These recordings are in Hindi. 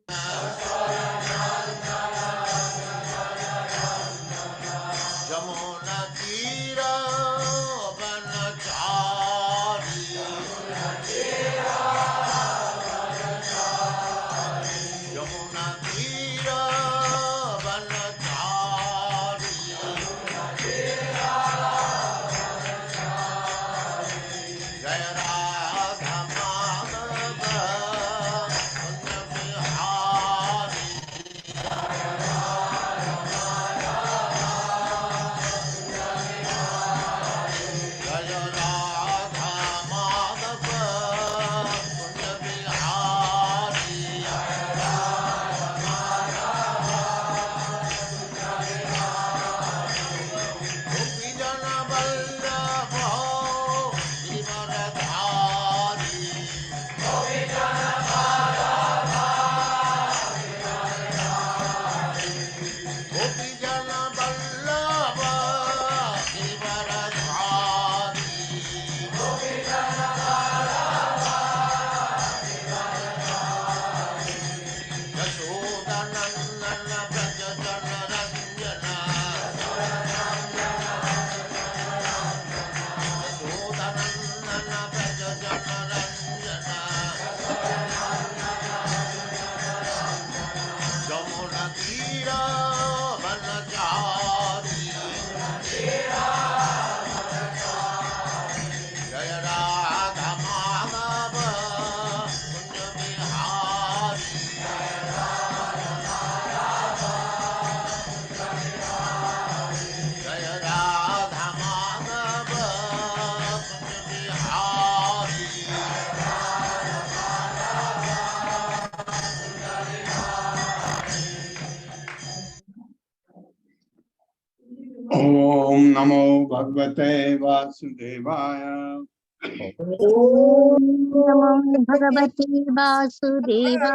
जमुना तीरा वनचारी, यमुना तीरा वनचारी, जय राधा माधव कुंज बिहारी, जय राधा माधव कुंज बिहारी, गोपी जन वल्लभ गिरधारी, गोपी जन वल्लभ गिरधारी, यशोदनंदन व्रज जन रंजन, यशोदनंदन व्रज जन रंजन, यमुना तीरा वनचारी, जय राधा माधव कुंज बिहारी, जय राधा माधव कुंज बिहारी, ओम नमो भगवते वासुदेवाय। ओम नमो भगवते वासुदेवाय।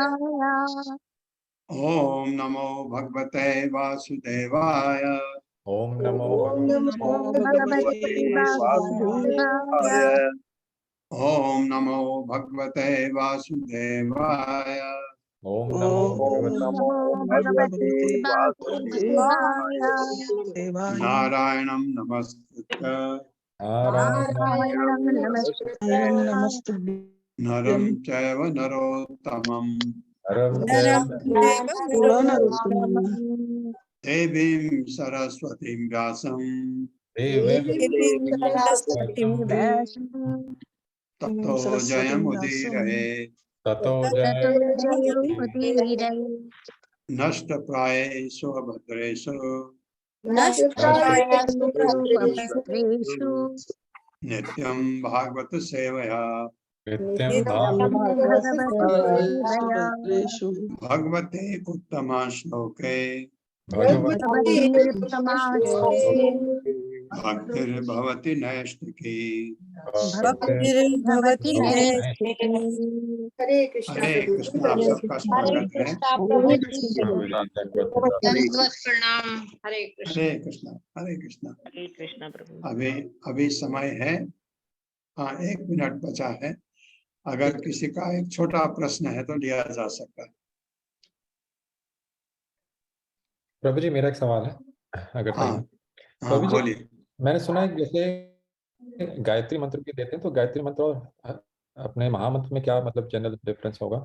ओम नमो भगवते वासुदेवाय। ओम नमो ओम नमो भगवते वासुदेवाय। ओम नमो भगवते वासुदेवाय। ओम नमो ओम नमो भगवते वासुदेवाय। नारायणं नमस्कृत्य नारायणं नमस्कृत्य नरं चैव नरोत्तमं देवीं सरस्वतीं व्यासं ततो जयमुदीरये। ततो जयमुदीरये। नष्टप्रायेषु अभद्रेषु नष्टप्रायेषु नित्यं भागवत सेवया भगवते उत्तमा श्लोके भक्तिर्भवति नैष्ठिकी। हरे कृष्ण। हरे कृष्ण। आप सबका स्वागत है। प्रणाम। हरे कृष्ण। हरे कृष्ण। हरे कृष्ण। हरे कृष्ण प्रभु। अभी समय है, हाँ 1 मिनट बचा है। अगर किसी का एक छोटा प्रश्न है तो लिया जा सकता है। प्रभु जी, मेरा एक सवाल है, अगर हाँ, सही है। हाँ प्रभु जी, बोलिए। मैंने सुना है जैसे गायत्री मंत्र भी देते हैं, तो गायत्री मंत्र और अपने महामंत्र में क्या मतलब जनरल डिफरेंस होगा?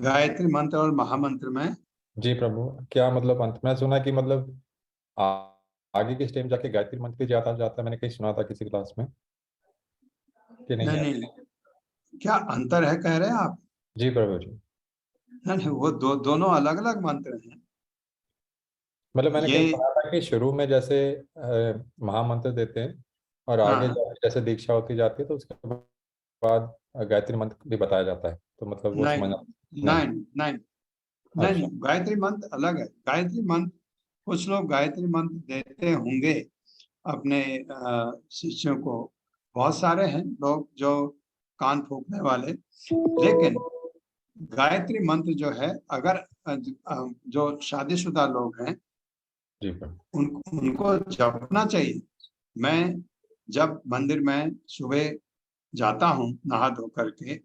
गायत्री मंत्र और महामंत्र में जी प्रभु, क्या मतलब अंत में सुना कि मतलब आगे के स्टेज जाके गायत्री मंत्र भी ज्यादा जाता है, मैंने कहीं सुना था किसी क्लास में कि नहीं है? नहीं, क्या अंतर है कह रहे हैं आप? जी प्रभु जी। नहीं, वो दोनों अलग अलग मंत्र हैं। मतलब मैंने ये कहीं पढ़ा था कि शुरू में जैसे महामंत्र देते हैं और आगे हाँ, जैसे दीक्षा होती जाती है तो उसके बाद गायत्री मंत्र भी बताया जाता है, तो मतलब वो नहीं समझना नहीं। नहीं नहीं नहीं, अच्छा। गायत्री मंत्र अलग है। गायत्री मंत्र कुछ लोग गायत्री मंत्र देते होंगे अपने शिष्यों को। बहुत सारे हैं लोग जो कान फूंकने वाले। लेकिन गायत्री मंत्र जो है, अगर जो शादीशुदा लोग हैं जी प्रभु। उनको जपना चाहिए। मैं जब मंदिर में सुबह जाता हूँ नहा धो करके,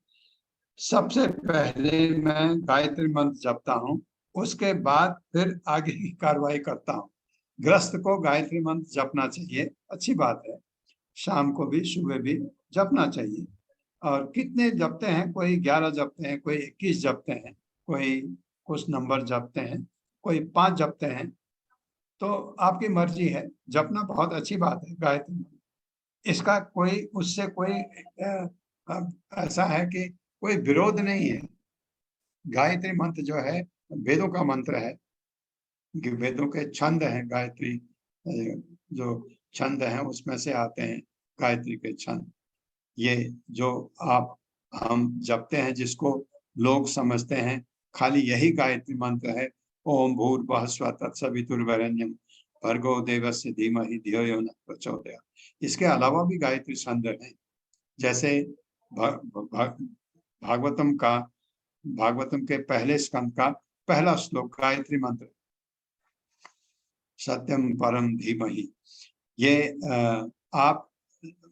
सबसे पहले मैं गायत्री मंत्र जपता हूँ, उसके बाद फिर आगे की कार्रवाई करता हूँ। गृहस्थ को गायत्री मंत्र जपना चाहिए, अच्छी बात है। शाम को भी सुबह भी जपना चाहिए। और कितने जपते हैं, कोई 11 जपते हैं, कोई 21 जपते हैं, कोई कुछ नंबर जपते हैं, कोई 5 जपते हैं। तो आपकी मर्जी है, जपना बहुत अच्छी बात है गायत्री मंत्र। इसका कोई उससे कोई ऐसा है कि कोई विरोध नहीं है। गायत्री मंत्र जो है वेदों का मंत्र है, वेदों के छंद हैं। गायत्री जो छंद हैं उसमें से आते हैं गायत्री के छंद। ये जो आप हम जपते हैं, जिसको लोग समझते हैं खाली यही गायत्री मंत्र है, ओम भूर्भुवः स्वः तत्सवितुर्वरेण्यं भर्गो देवस्य धीमहि धियो यो नः प्रचोदयात्। इसके अलावा भी गायत्री छंद हैं, जैसे भागवतम के पहले स्कंद का पहला श्लोक गायत्री मंत्र, सत्यम परम धीमहि। ये आप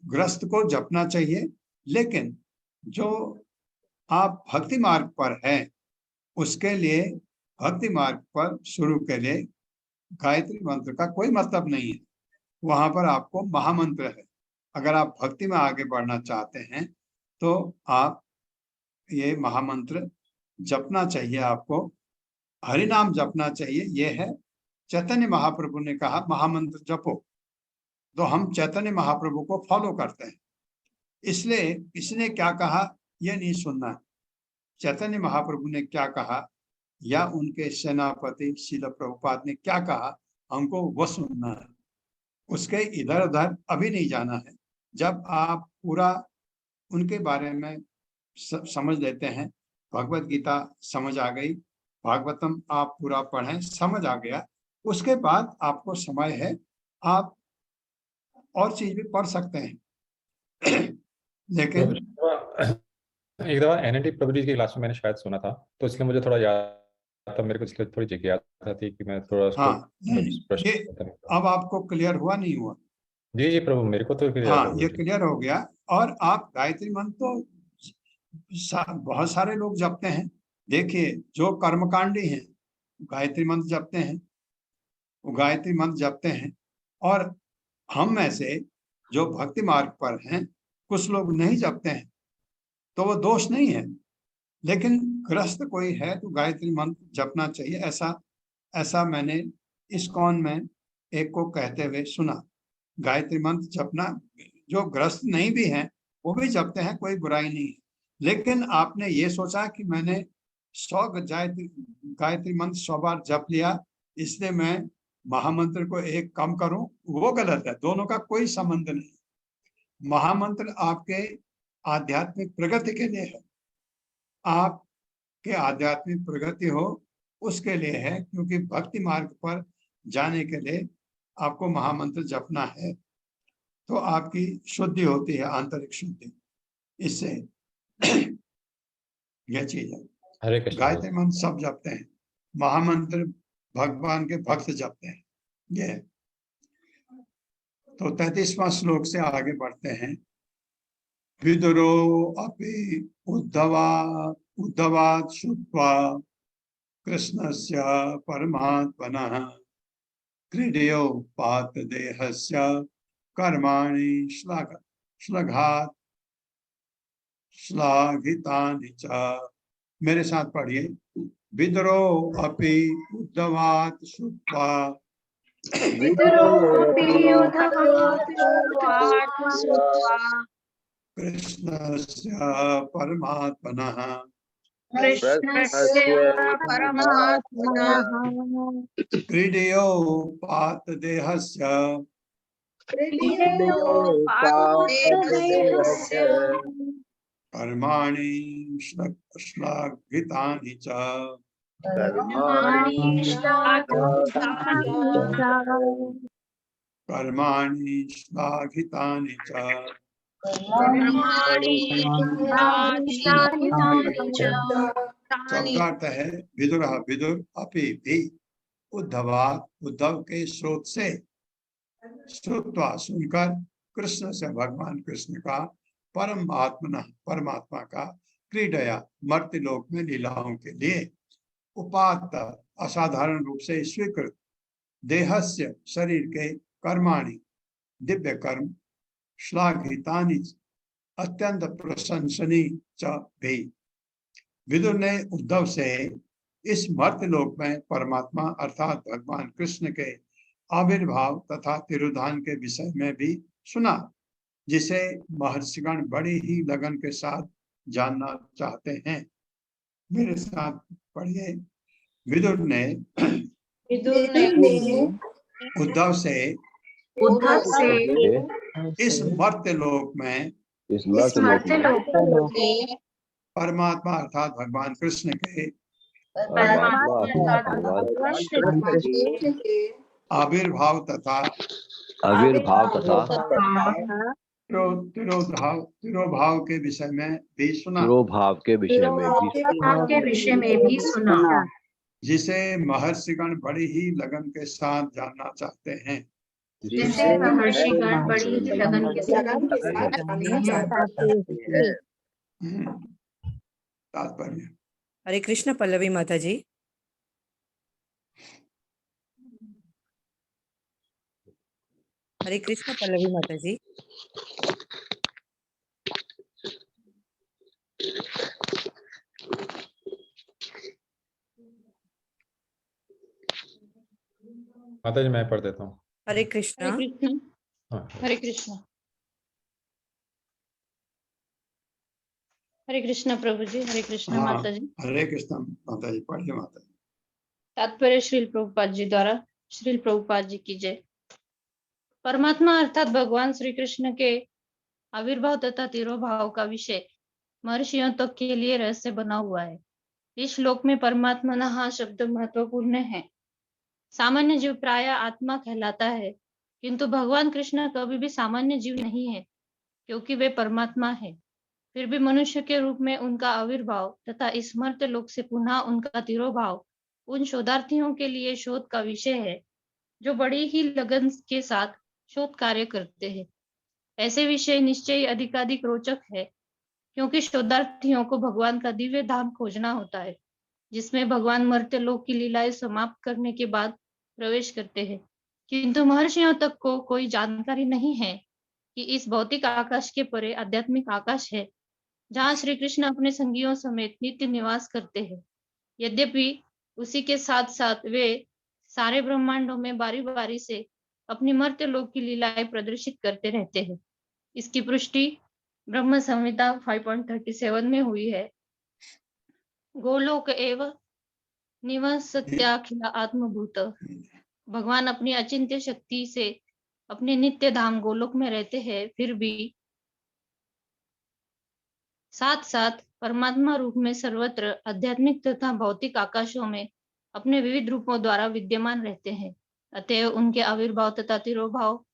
गृहस्थ को जपना चाहिए, लेकिन जो आप भक्ति मार्ग पर हैं उसके लिए, भक्ति मार्ग पर शुरू के लिए गायत्री मंत्र का कोई मतलब नहीं है। वहां पर आपको महामंत्र है। अगर आप भक्ति में आगे बढ़ना चाहते हैं तो आप ये महामंत्र जपना चाहिए, आपको हरि नाम जपना चाहिए। ये है चैतन्य महाप्रभु ने कहा महामंत्र जपो, तो हम चैतन्य महाप्रभु को फॉलो करते हैं। इसलिए किसने क्या कहा ये नहीं सुनना। चैतन्य महाप्रभु ने क्या कहा या उनके सेनापति श्रील प्रभुपाद ने क्या कहा, हमको वो सुनना है। उसके इधर उधर अभी नहीं जाना है। जब आप पूरा उनके बारे में समझ लेते हैं, भगवत गीता समझ आ गई, भागवतम आप पूरा पढ़ें, समझ आ गया, उसके बाद आपको समय है, आप और चीज भी पढ़ सकते हैं। लेकिन एक दफा एनएनटी प्रभु जी की क्लास में मैंने शायद सुना था, तो इसलिए मुझे थोड़ा याद था, मेरे को इसलिए थोड़ी जिज्ञासा थी कि मैं थोड़ा उसको हाँ, प्रश्न ये करता। अब आपको क्लियर हुआ नहीं हुआ? जी जी प्रभु, मेरे को तो क्लियर हाँ, प्रभु ये जी। क्लियर हो गया। और आप गायत्री मंत्र तो बहुत सारे लोग जपते हैं। देखिए, जो कर्मकांडी हैं गायत्री मंत्र जपते हैं, वो गायत्री मंत्र जपते हैं। और हम में से जो भक्ति मार्ग पर हैं, कुछ लोग नहीं जपते हैं, तो वो दोष नहीं है। लेकिन गृहस्थ कोई है तो गायत्री मंत्र जपना चाहिए। ऐसा मैंने इस्कॉन में एक को कहते हुए सुना। गायत्री मंत्र जपना, जो गृहस्थ नहीं भी हैं वो भी जपते हैं, कोई बुराई नहीं है। लेकिन आपने ये सोचा कि मैंने 100 गायत्री मंत्र 100 बार जप लिया, इसलिए मैं महामंत्र को एक कम करूं, वो गलत है। दोनों का कोई संबंध नहीं। महामंत्र आपके आध्यात्मिक प्रगति के लिए है, आपके आध्यात्मिक प्रगति हो उसके लिए है, क्योंकि भक्ति मार्ग पर जाने के लिए आपको महामंत्र जपना है, तो आपकी शुद्धि होती है, आंतरिक शुद्धि। इससे यह चीज है। हरे कृष्ण। गायत्री मंत्र सब जपते हैं, महामंत्र भगवान के भक्त जपते हैं। ये तो 33वां श्लोक से आगे बढ़ते हैं। विदुरो अपि उद्धवात् श्रुत्वा कृष्णस्य परमात्मनः क्रीडयो पात देहस्य कर्माणि श्लाघात् श्लाघितानि च। मेरे साथ पढ़िए। विदुरो अपि उद्धवात् श्रुत्वा कृष्णस्य परमात्मनः क्रीडयो पात देहस्य कर्माणि श्लाघितानि च। कर्माणि श्लाघितानि च। सबका अर्थ है विदुर विदुर अपि भी उद्धव के स्रोत से श्रुत्वा सुनकर कृष्ण से, भगवान कृष्ण का परमात्मा का क्रीडया मर्त्यलोक में लीलाओं के लिए उपात्त असाधारण रूप से स्वीकृत देहस्य शरीर के कर्माणि दिव्य कर्म श्लाघितानि अत्यंत प्रशंसनीय च भी। विदुर ने उद्धव से इस मर्त्यलोक में परमात्मा अर्थात भगवान कृष्ण के आविर्भाव तथा तिरुधान के विषय में भी सुना, जिसे महर्षिगण बड़ी ही लगन के साथ जानना चाहते हैं। मेरे साथ पढ़िए। विदुर ने उद्धव से इस मर्त्यलोक में परमात्मा अर्थात भगवान कृष्ण के आविर्भाव तथा तिरोभाव के विषय में भी सुना, जिसे महर्षिगण बड़ी ही लगन के साथ जानना चाहते हैं। तात्पर्य। हरे कृष्ण पल्लवी माता जी। हरे कृष्ण पल्लवी माता जी। माता जी मैं पढ़ देता हूँ। हरे कृष्ण। हरे कृष्ण। हरे कृष्ण प्रभु जी। हरे कृष्ण माता जी। हरे कृष्ण माता जी। पढ़िए माता जी। तात्पर्य श्रील प्रभुपाद जी द्वारा। श्रील प्रभुपाद जी की जय। परमात्मा अर्थात भगवान श्री कृष्ण के आविर्भाव तथा तिरोभाव का विषय महर्षियों तक के लिए रहस्य बना हुआ है। इस श्लोक में परमात्मा नहा शब्द महत्वपूर्ण है। सामान्य जीव प्राय आत्मा कहलाता है, किंतु भगवान कृष्ण कभी भी सामान्य जीव नहीं है, क्योंकि वे परमात्मा है। फिर भी मनुष्य के रूप में उनका आविर्भाव तथा इस मर्त्य लोक से पुनः उनका तिरोभाव उन शोधार्थियों के लिए शोध का विषय है, जो बड़ी ही लगन के साथ शोध कार्य करते हैं। ऐसे विषय निश्चय अधिकाधिक रोचक है, क्योंकि शोधार्थियों को भगवान का दिव्य धाम खोजना होता है, जिसमें भगवान मर्त्य लोक की लीलाएं समाप्त करने के बाद प्रवेश करते हैं। किंतु महर्षियों तक को कोई जानकारी नहीं है कि इस भौतिक आकाश के परे आध्यात्मिक आकाश है, जहाँ श्री कृष्ण अपने संगियों समेत नित्य निवास करते हैं। यद्यपि उसी के साथ साथ वे सारे ब्रह्मांडों में बारी बारी से अपनी मर्त्य लोक की लीलाएं प्रदर्शित करते रहते हैं। इसकी पुष्टि ब्रह्म संहिता 5.37 में हुई है। गोलोक एव निवसत्याखिल आत्मभूत। भगवान अपनी अचिंत्य शक्ति से अपने नित्य धाम गोलोक में रहते हैं, फिर भी साथ साथ परमात्मा रूप में सर्वत्र आध्यात्मिक तथा भौतिक आकाशों में अपने विविध रूपों द्वारा विद्यमान रहते हैं। अतः उनके आविर्भाव तथा तिरोभाव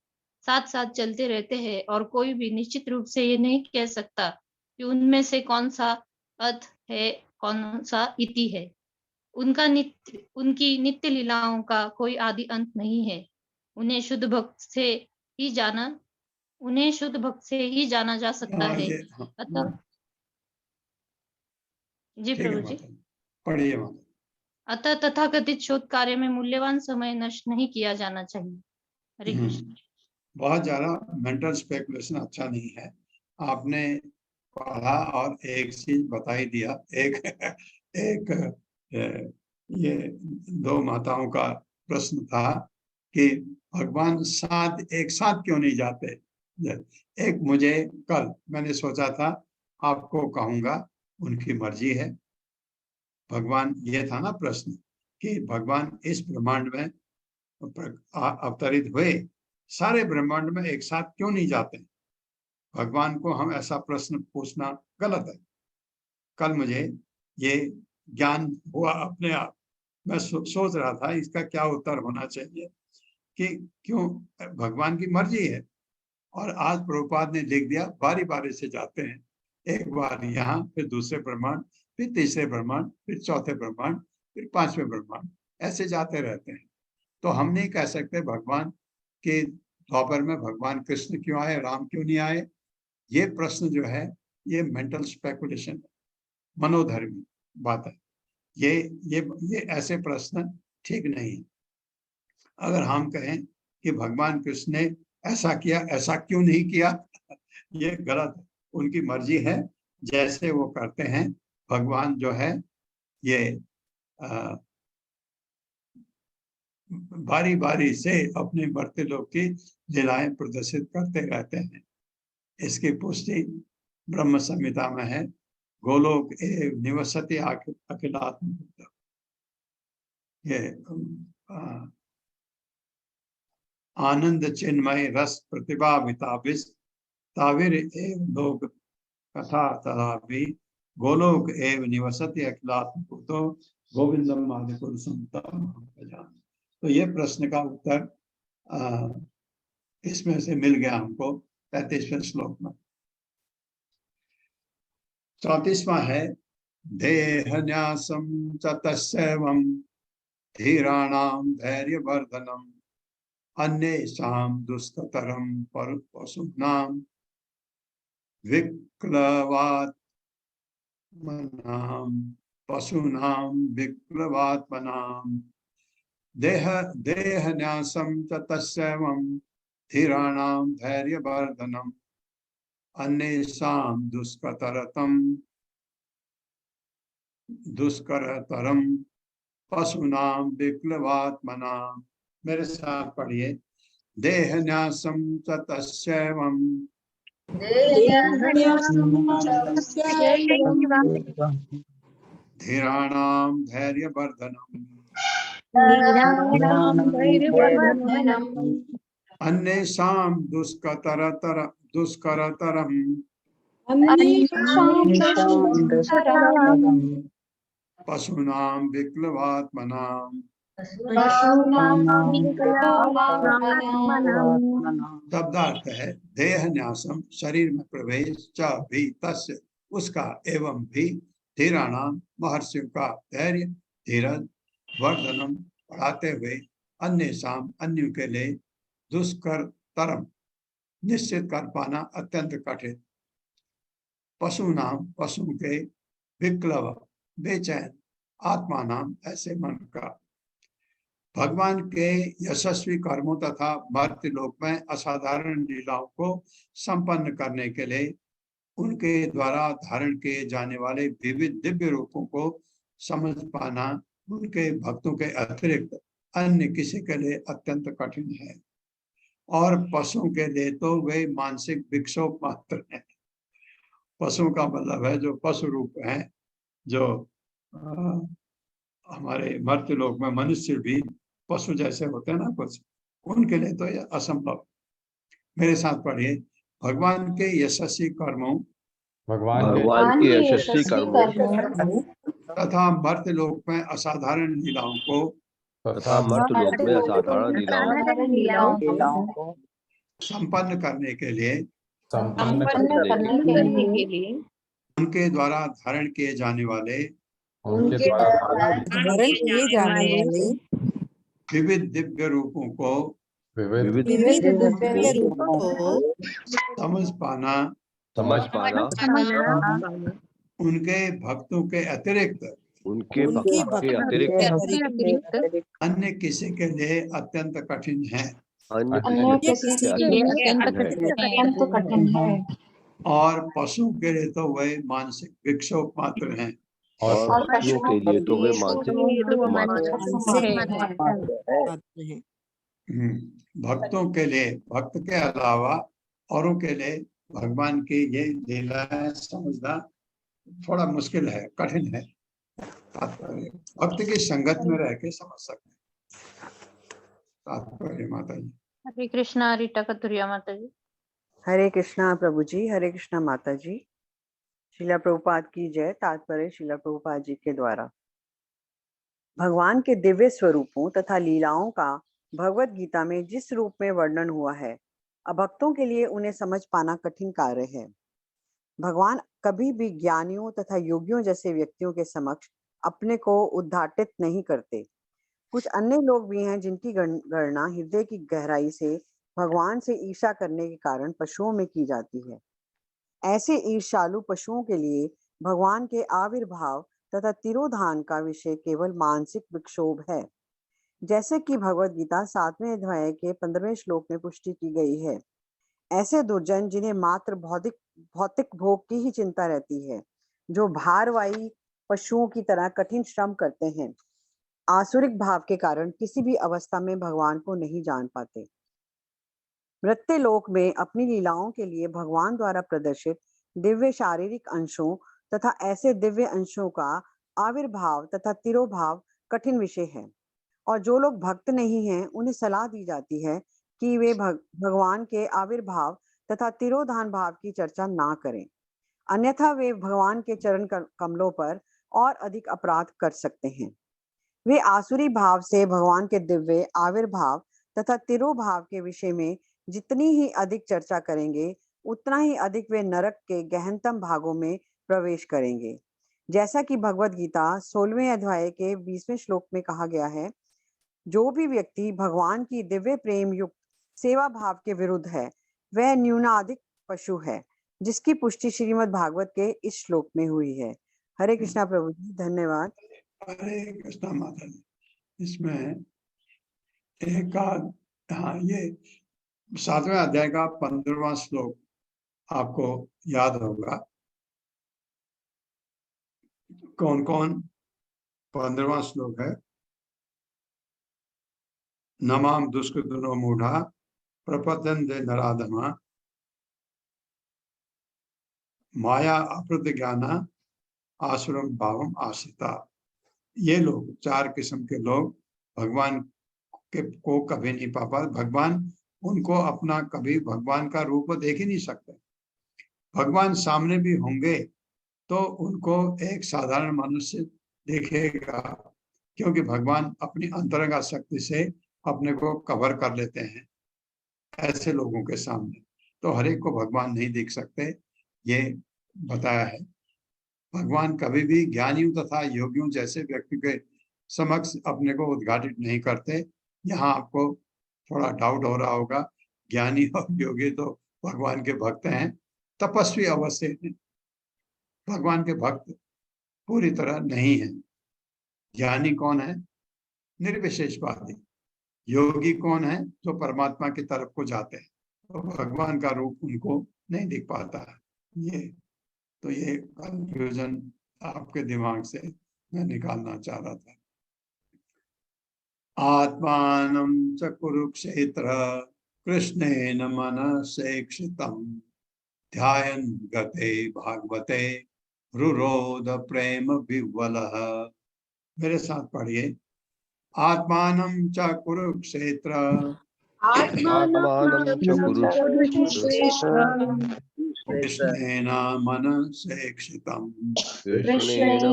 साथ साथ चलते रहते हैं, और कोई भी निश्चित रूप से ये नहीं कह सकता कि उनमें से कौन सा अथ है, कौन सा इति है। उनकी नित्य लीलाओं का कोई आदि अंत नहीं है। उन्हें शुद्ध भक्त से ही जाना जा सकता है। अतः जी प्रभु जी। पढ़िए। अतः तथाकथित शोध कार्य में मूल्यवान समय नष्ट नहीं किया जाना चाहिए। हरे कृष्ण। बहुत ज्यादा मेंटल स्पेकुलेशन अच्छा नहीं है। आपने पढ़ा और एक चीज बता ही दिया। एक ये दो माताओं का प्रश्न था कि भगवान एक साथ क्यों नहीं जाते। एक मुझे कल मैंने सोचा था आपको कहूंगा, उनकी मर्जी है। भगवान, ये था ना प्रश्न कि भगवान इस ब्रह्मांड में अवतरित हुए, सारे ब्रह्मांड में एक साथ क्यों नहीं जाते। भगवान को हम ऐसा प्रश्न पूछना गलत है। कल मुझे ये ज्ञान हुआ अपने आप। मैं सोच रहा था इसका क्या उत्तर होना चाहिए कि क्यों भगवान की मर्जी है। और आज प्रभुपाद ने लिख दिया बारी बारी से जाते हैं। एक बार यहाँ, फिर दूसरे ब्रह्मांड, फिर तीसरे ब्रह्मांड, फिर चौथे ब्रह्मांड, फिर पांचवें ब्रह्मांड, ऐसे जाते रहते हैं। तो हम नहीं कह सकते भगवान के द्वापर में भगवान कृष्ण क्यों आए, राम क्यों नहीं आए। ये प्रश्न जो है ये मेंटल स्पेकुलेशन है। मनोधर्मी बात है। ये ऐसे प्रश्न ठीक नहीं है। अगर हम कहें कि भगवान कृष्ण ने ऐसा किया, ऐसा क्यों नहीं किया, ये गलत है। उनकी मर्जी है, जैसे वो करते हैं। भगवान जो है ये बारी बारी से अपने मर्त्य लोक की लीलाएं प्रदर्शित करते रहते हैं। इसकी पुष्टि ब्रह्म संहिता में है। गोलोक एव निवसति अखिलात्म। ये आनंद चिन्मय रस प्रतिभा विताविस ताविर एव लोक कथा तदापि गोलोक एव निवसति अखिलात्म तो गोविंदम आदि पुरुषम तम तो ये प्रश्न का उत्तर इसमें से मिल गया हमको 35वें श्लोक में। 34वां है देहन्यासं च तस्यैवं धीराणां धैर्यवर्धनम् अन्येषां दुष्करतरं पशूनां विक्लवात्मनां देहन्यासं च तस्यैवं धीराणां धैर्यवर्धनम् अन्येषां दुष्करतरं पशूनां विक्लवात्मनां। मेरे साथ पढ़िए। देहन्यासं च तस्यैवं धीराणां धैर्यवर्धनम् अन्येषां दुष्करतरं पशूनां विक्लवात्मनां। शब्दार्थ है देहन्यासम शरीर में प्रवेश च भी तस्य उसका एवं भी धीराणाम महर्षियों का धैर्य धीरज वर्धनम बढ़ाते हुए अन्येषाम अन्यों के लिए दुष्कर तरम निश्चित कर पाना अत्यंत कठिन पशु नाम पशु के विक्लव बेचैन आत्मा नाम ऐसे मन का। भगवान के यशस्वी कर्मों तथा मर्त्य लोक में असाधारण लीलाओं को संपन्न करने के लिए उनके द्वारा धारण किए जाने वाले विविध दिव्य रूपों को समझ पाना उनके भक्तों के अतिरिक्त अन्य किसी के लिए अत्यंत कठिन है। और पशुओं के लिए तो वे मानसिक विक्षोभ मात्र है। पशु का मतलब है जो पशु रूप है, जो हमारे मर्त्य लोक में मनुष्य भी पशु जैसे होते हैं ना कुछ, उनके लिए तो यह असंभव। मेरे साथ पढ़िए। भगवान के यशस्वी कर्मों भगवान के यशस्वी कर्मों तथा मर्त्य लोक में असाधारण लीलाओं को तथा मर्त्य लोक में असाधारण लीलाओं को संपन्न करने के लिए उनके द्वारा धारण किए जाने वाले विविध दिव्य रूपों को समझ पाना उनके भक्तों के अतिरिक्त अन्य किसी के लिए अत्यंत कठिन है। और पशु के लिए तो वे मानसिक विक्षोभ मात्र हैं। और पशुओं के लिए तो वे मानसिक भक्तों के लिए, भक्त के अलावा औरों के लिए भगवान की ये लीलाएं समझना थोड़ा मुश्किल है, कठिन है। भक्त की संगत में रह के समझ सकते हैं। तात्पर्य माता जी। हरे कृष्णा। रीटा कतुरिया माता जी। हरे कृष्णा प्रभु जी। हरे कृष्णा माता जी। श्रीला प्रभुपाद की जय। तात्पर्य श्रीला प्रभुपाद जी के द्वारा। भगवान के दिव्य स्वरूपों तथा लीलाओं का भगवत गीता में जिस रूप में वर्णन हुआ है, अभक्तों के लिए उन्हें समझ पाना कठिन कार्य है। भगवान कभी भी ज्ञानियों तथा योगियों जैसे व्यक्तियों के समक्ष अपने को उद्घाटित नहीं करते। कुछ अन्य लोग भी हैं जिनकी गणना हृदय की गहराई से भगवान से ईर्ष्या करने के कारण पशुओं में की जाती है। ऐसे ईर्ष्यालु पशुओं के लिए भगवान के आविर्भाव तथा तिरोधान का विषय केवल मानसिक विक्षोभ है, जैसे कि भगवत गीता 7वें अध्याय के 15वें श्लोक में पुष्टि की गई है। ऐसे दुर्जन जिन्हें मात्र भौतिक भोग की ही चिंता रहती है, जो भारवाही पशुओं की तरह कठिन श्रम करते हैं, आसुरिक भाव के कारण किसी भी अवस्था में भगवान को नहीं जान पाते। मृत्यु लोक में अपनी लीलाओं के लिए भगवान द्वारा प्रदर्शित दिव्य शारीरिक अंशों तथा ऐसे दिव्य अंशों का आविर्भाव तथा तिरोभाव कठिन विषय है, और जो लोग भक्त नहीं हैं उन्हें सलाह दी जाती है कि वे भगवान के आविर्भाव तथा तिरोधान भाव की चर्चा ना करें, अन्यथा वे भगवान के चरण कमलों पर और अधिक अपराध कर सकते हैं। वे आसुरी भाव से भगवान के दिव्य आविर्भाव तथा तिरोभाव के विषय में जितनी ही अधिक चर्चा करेंगे, उतना ही अधिक वे नरक के गहनतम भागों में प्रवेश करेंगे। जैसा कि भगवत गीता 16वें अध्याय के 20वें श्लोक में कहा गया है, जो भी व्यक्ति भगवान की दिव्य प्रेम युक्त सेवा भाव के विरुद्ध है, वह न्यूनाधिक पशु है, जिसकी पुष्टि श्रीमद् भागवत के इस श्लोक में हुई है। हरे कृष्णा प्रभु जी, धन्यवाद। हरे कृष्णा माता जी। इसमें एक हाँ, ये 7वें अध्याय का 15वां श्लोक आपको याद होगा। कौन कौन 15वां श्लोक है? नमाम दुष्कृतनो मूढ़ा प्रपद्यन्ते नराधमा माया अप्रत ज्ञाना आसुरम भावम आश्रिता। ये लोग, 4 किस्म के लोग भगवान को कभी नहीं पा पाते। भगवान उनको अपना कभी भगवान का रूप देख ही नहीं सकते। भगवान सामने भी होंगे तो उनको एक साधारण मनुष्य दिखेगा, क्योंकि भगवान अपनी अंतरंगा शक्ति से अपने को कवर कर लेते हैं ऐसे लोगों के सामने। तो हर एक को भगवान नहीं दिख सकते, ये बताया है। भगवान कभी भी ज्ञानियों तथा योगियों जैसे व्यक्ति के समक्ष अपने को उद्घाटित नहीं करते। यहाँ आपको थोड़ा डाउट हो रहा होगा, ज्ञानी और योगी तो भगवान के भक्त हैं, तपस्वी अवश्य हैं, भगवान के भक्त पूरी तरह नहीं है। ज्ञानी कौन है? निर्विशेषवादी। योगी कौन है? जो परमात्मा की तरफ को जाते हैं, तो भगवान का रूप उनको नहीं दिख पाता है। ये कंफ्यूजन आपके दिमाग से मैं निकालना चाह रहा था। आत्मानं च कुरुक्षेत्र कृष्णेन मनसेक्षितं ध्यायन् गते भागवते रुरोध प्रेम विह्वलः। मेरे साथ पढ़िए। आत्मानं च कुरुक्षेत्र आत्मानं च कुरुक्षेत्र कृष्णेन मनसेक्षितं कृष्णेन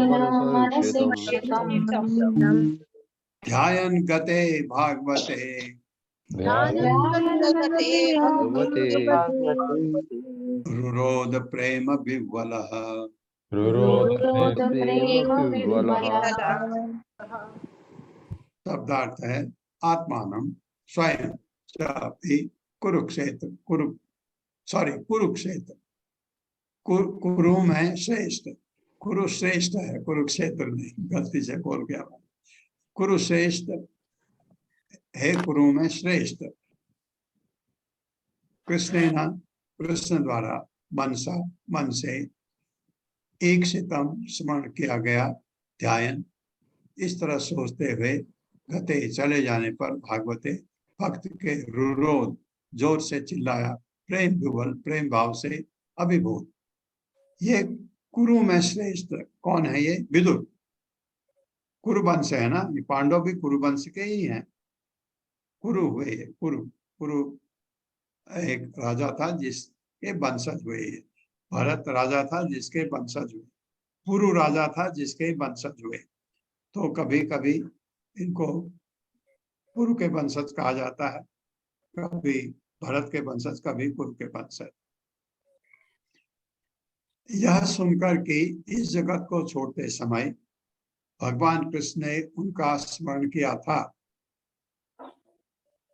मनसेक्षितं ध्यायन् गते भागवते भगवते रुरोध प्रेम विह्वलः। शब्दार्थ है आत्मानम स्वयं चापि कुरुक्षेत्र कुरुक्षेत्र कुरु में श्रेष्ठ, कुरु श्रेष्ठ है, कुरुक्षेत्र नहीं, गलती से बोल गया। कुरुश्रेष्ठ है, कुरु में श्रेष्ठ। कृष्ण द्वारा मन से एक शितम स्मरण किया गया, ध्यान इस तरह सोचते हुए गते चले जाने पर भागवते भक्त के रुरोध जोर से चिल्लाया, प्रेम विह्वल प्रेम भाव से अभिभूत। ये कुरु में श्रेष्ठ कौन है? ये विदुर कुरुवंश है ना, ये पांडव भी कुरुवंश के ही हैं। कुरु हुए ये कुरु एक राजा था जिसके वंशज हुए। भरत राजा था जिसके वंशज हुए, पुरु राजा था जिसके वंशज हुए। तो कभी कभी इनको पुरु के वंशज कहा जाता है, कभी भरत के वंशज, कभी कुरु के वंशज। यह सुनकर कि इस जगत को छोड़ते समय भगवान कृष्ण ने उनका स्मरण किया था,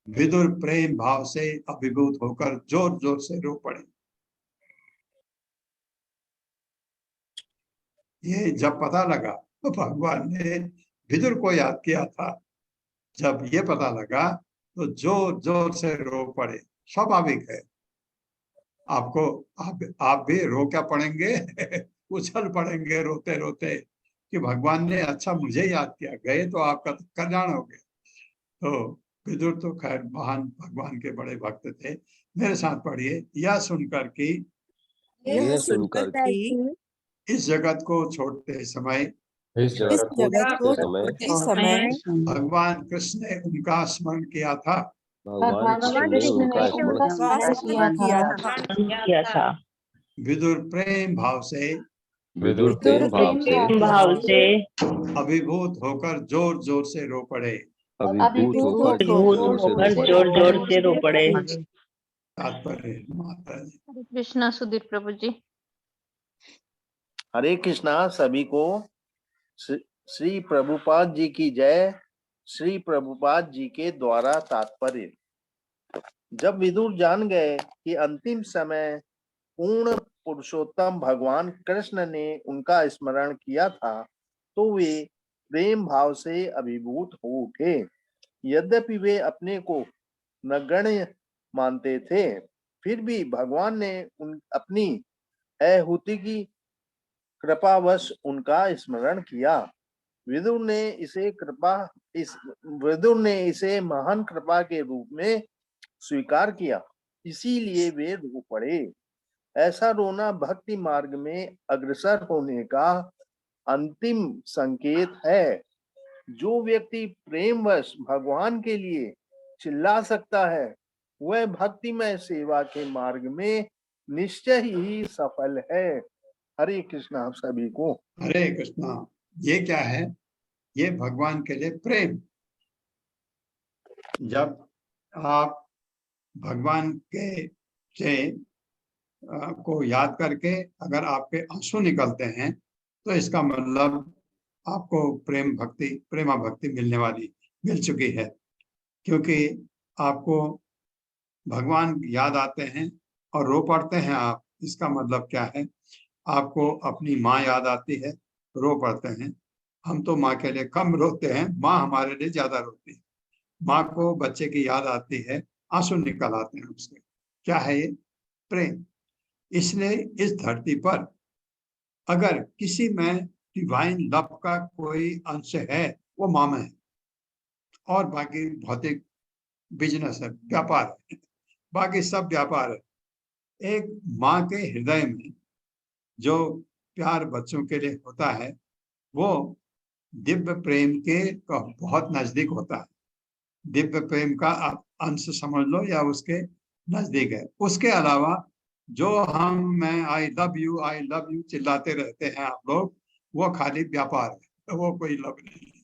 विदुर प्रेम भाव से अभिभूत होकर जोर जोर से रो पड़े। ये जब पता लगा तो भगवान ने विदुर को याद किया था। जब ये पता लगा तो जोर जोर से रो पड़े। स्वाभाविक है, आपको आप भी रो क्या पड़ेंगे उछल पड़ेंगे रोते रोते कि भगवान ने अच्छा मुझे याद किया, गए तो आपका तो कल्याण हो गया। तो विदुर तो खैर महान भगवान के बड़े भक्त थे। मेरे साथ पढ़िए, यह सुनकर कि यह सुनकर कि इस जगत को छोड़ते समय इस जगत को जगत को छोड़ते समय भगवान कृष्ण ने उनका स्मरण किया था। भगवान कृष्ण ने उनका स्मरण किया था। विदुर प्रेम भाव से विदुर प्रेम भाव से अभिभूत होकर जोर जोर से रो पड़े। अभिभूत होकर जोर जोर से रो पड़े। तात्पर्य माता जी। हरे कृष्णा सुधीर प्रभु जी। हरे कृष्णा सभी को। श्री प्रभुपाद जी की जय। श्री प्रभुपाद जी के द्वारा तात्पर्य। जब विदुर जान गए कि अंतिम समय पूर्ण पुरुषोत्तम भगवान कृष्ण ने उनका स्मरण किया था, तो वे प्रेम भाव से अभिभूत हो उठे। यद्यपि वे अपने को नगण्य मानते थे, फिर भी भगवान ने अपनी अहूति की कृपावश उनका स्मरण किया। विदुर ने इसे महान कृपा के रूप में स्वीकार किया, इसीलिए वे रो पड़े। ऐसा रोना भक्ति मार्ग में अग्रसर होने का अंतिम संकेत है। जो व्यक्ति प्रेमवश भगवान के लिए चिल्ला सकता है, वह भक्तिमय सेवा के मार्ग में निश्चय ही सफल है। हरे कृष्णा आप सभी को। हरे कृष्णा। ये क्या है? ये भगवान के लिए प्रेम। जब आप भगवान के से को याद करके अगर आपके आंसू निकलते हैं, तो इसका मतलब आपको प्रेमा भक्ति मिल चुकी है। क्योंकि आपको भगवान याद आते हैं और रो पड़ते हैं आप, इसका मतलब क्या है? आपको अपनी माँ याद आती है, रो पड़ते हैं। हम तो माँ के लिए कम रोते हैं, माँ हमारे लिए ज्यादा रोती है। माँ को बच्चे की याद आती है, आंसू निकल आते हैं उसके। क्या है ये? प्रेम। इसलिए इस धरती पर अगर किसी में डिवाइन लव का कोई अंश है, वो माँ में है। और बाकी भौतिक बिजनेस है, व्यापार है, बाकी सब व्यापार है। एक माँ के हृदय में जो प्यार बच्चों के लिए होता है, वो दिव्य प्रेम के बहुत नजदीक होता है। दिव्य प्रेम का आप अंश समझ लो या उसके नजदीक है। उसके अलावा जो मैं आई लव यू चिल्लाते रहते हैं आप लोग, वो खाली व्यापार है, वो कोई लव नहीं है।